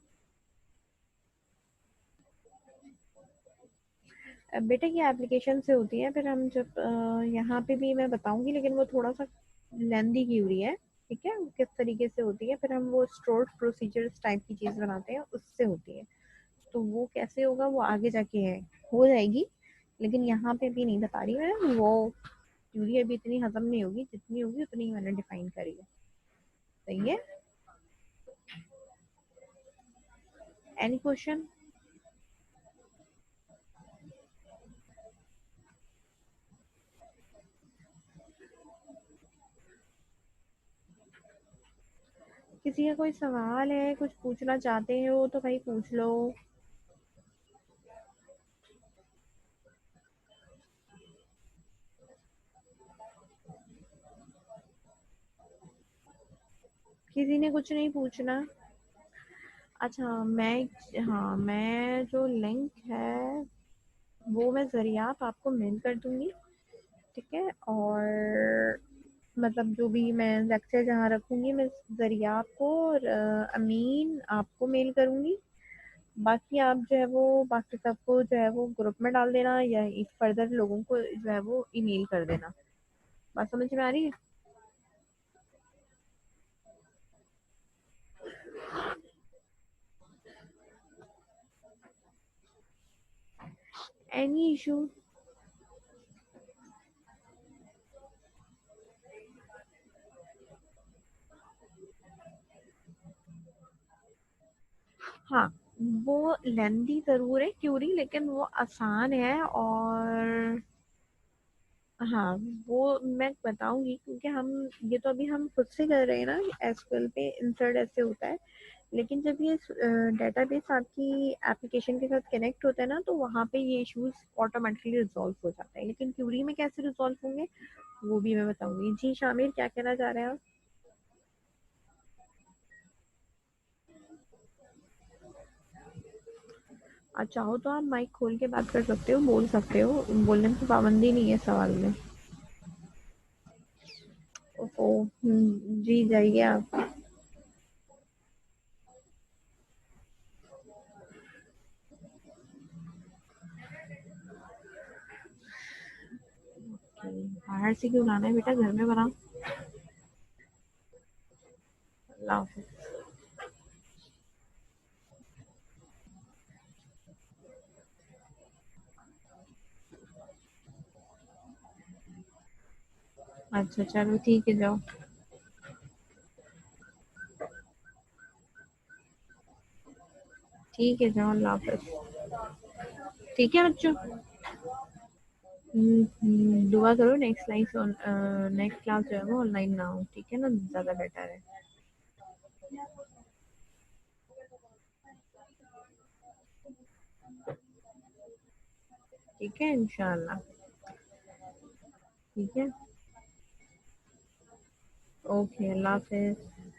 बेटा ये एप्लीकेशन से होती है, फिर हम जब यहाँ पे भी मैं बताऊंगी, लेकिन वो थोड़ा सा लेंदी की हुई है, ठीक है। किस तरीके से होती है, फिर हम वो स्टोर्ड प्रोसीजर्स टाइप की चीज़ बनाते हैं, उससे होती है। तो वो कैसे होगा वो आगे जाके है, हो जाएगी, लेकिन यहाँ पे अभी नहीं बता रही मैं। वो थ्योरी अभी इतनी हजम नहीं होगी, जितनी होगी उतनी ही मैंने डिफाइन करी है, सही है। Any question? किसी का कोई सवाल है, कुछ पूछना चाहते हो तो भाई पूछ लो। किसी ने कुछ नहीं पूछना? अच्छा मैं, हाँ मैं जो लिंक है वो मैं ज़रियाप आपको मेल कर दूंगी, ठीक है। और मतलब जो भी मैं लेक्चर जहाँ रखूंगी मैं ज़रियाप को और अमीन आपको मेल करूंगी। बाकी आप जो है वो बाकी सबको जो है वो ग्रुप में डाल देना, या फर्दर लोगों को जो है वो ईमेल कर देना। बात समझ में आ रही है? Any issue? हाँ वो लेंदी ज़रूर है क्यूरी, लेकिन वो आसान है। और हाँ वो मैं बताऊंगी, क्योंकि हम ये तो अभी हम खुद से कर रहे हैं ना, एसक्यूएल पे इंसर्ट ऐसे होता है। लेकिन जब ये डेटाबेस आपकी एप्लीकेशन के साथ कनेक्ट होता है ना, तो वहाँ पे ये इश्यूज ऑटोमेटिकली रिजॉल्व हो जाता है। लेकिन क्यूरी में कैसे रिजॉल्व होंगे वो भी मैं बताऊंगी। जी शामिर, क्या कहना चाह रहे हैं आप? आप चाहो तो आप माइक खोल के बात कर सकते हो, बोल सकते हो, बोलने में तो पाबंदी नहीं है सवाल में। ओफो, जी जाइए आप। बाहर से क्यों लाना है बेटा, घर में बनाओ। अल्लाह हाफिज। अच्छा चलो ठीक है, जाओ। ठीक है जाओ, अल्लाह हाफिज। ठीक है बच्चों, दुआ करो नेक्स्ट क्लास जो है वो ऑनलाइन ना हो, ठीक है ना, ज़्यादा बेटर है। ठीक है इंशाल्लाह। ठीक है, ओके, अल्लाह हाफिज।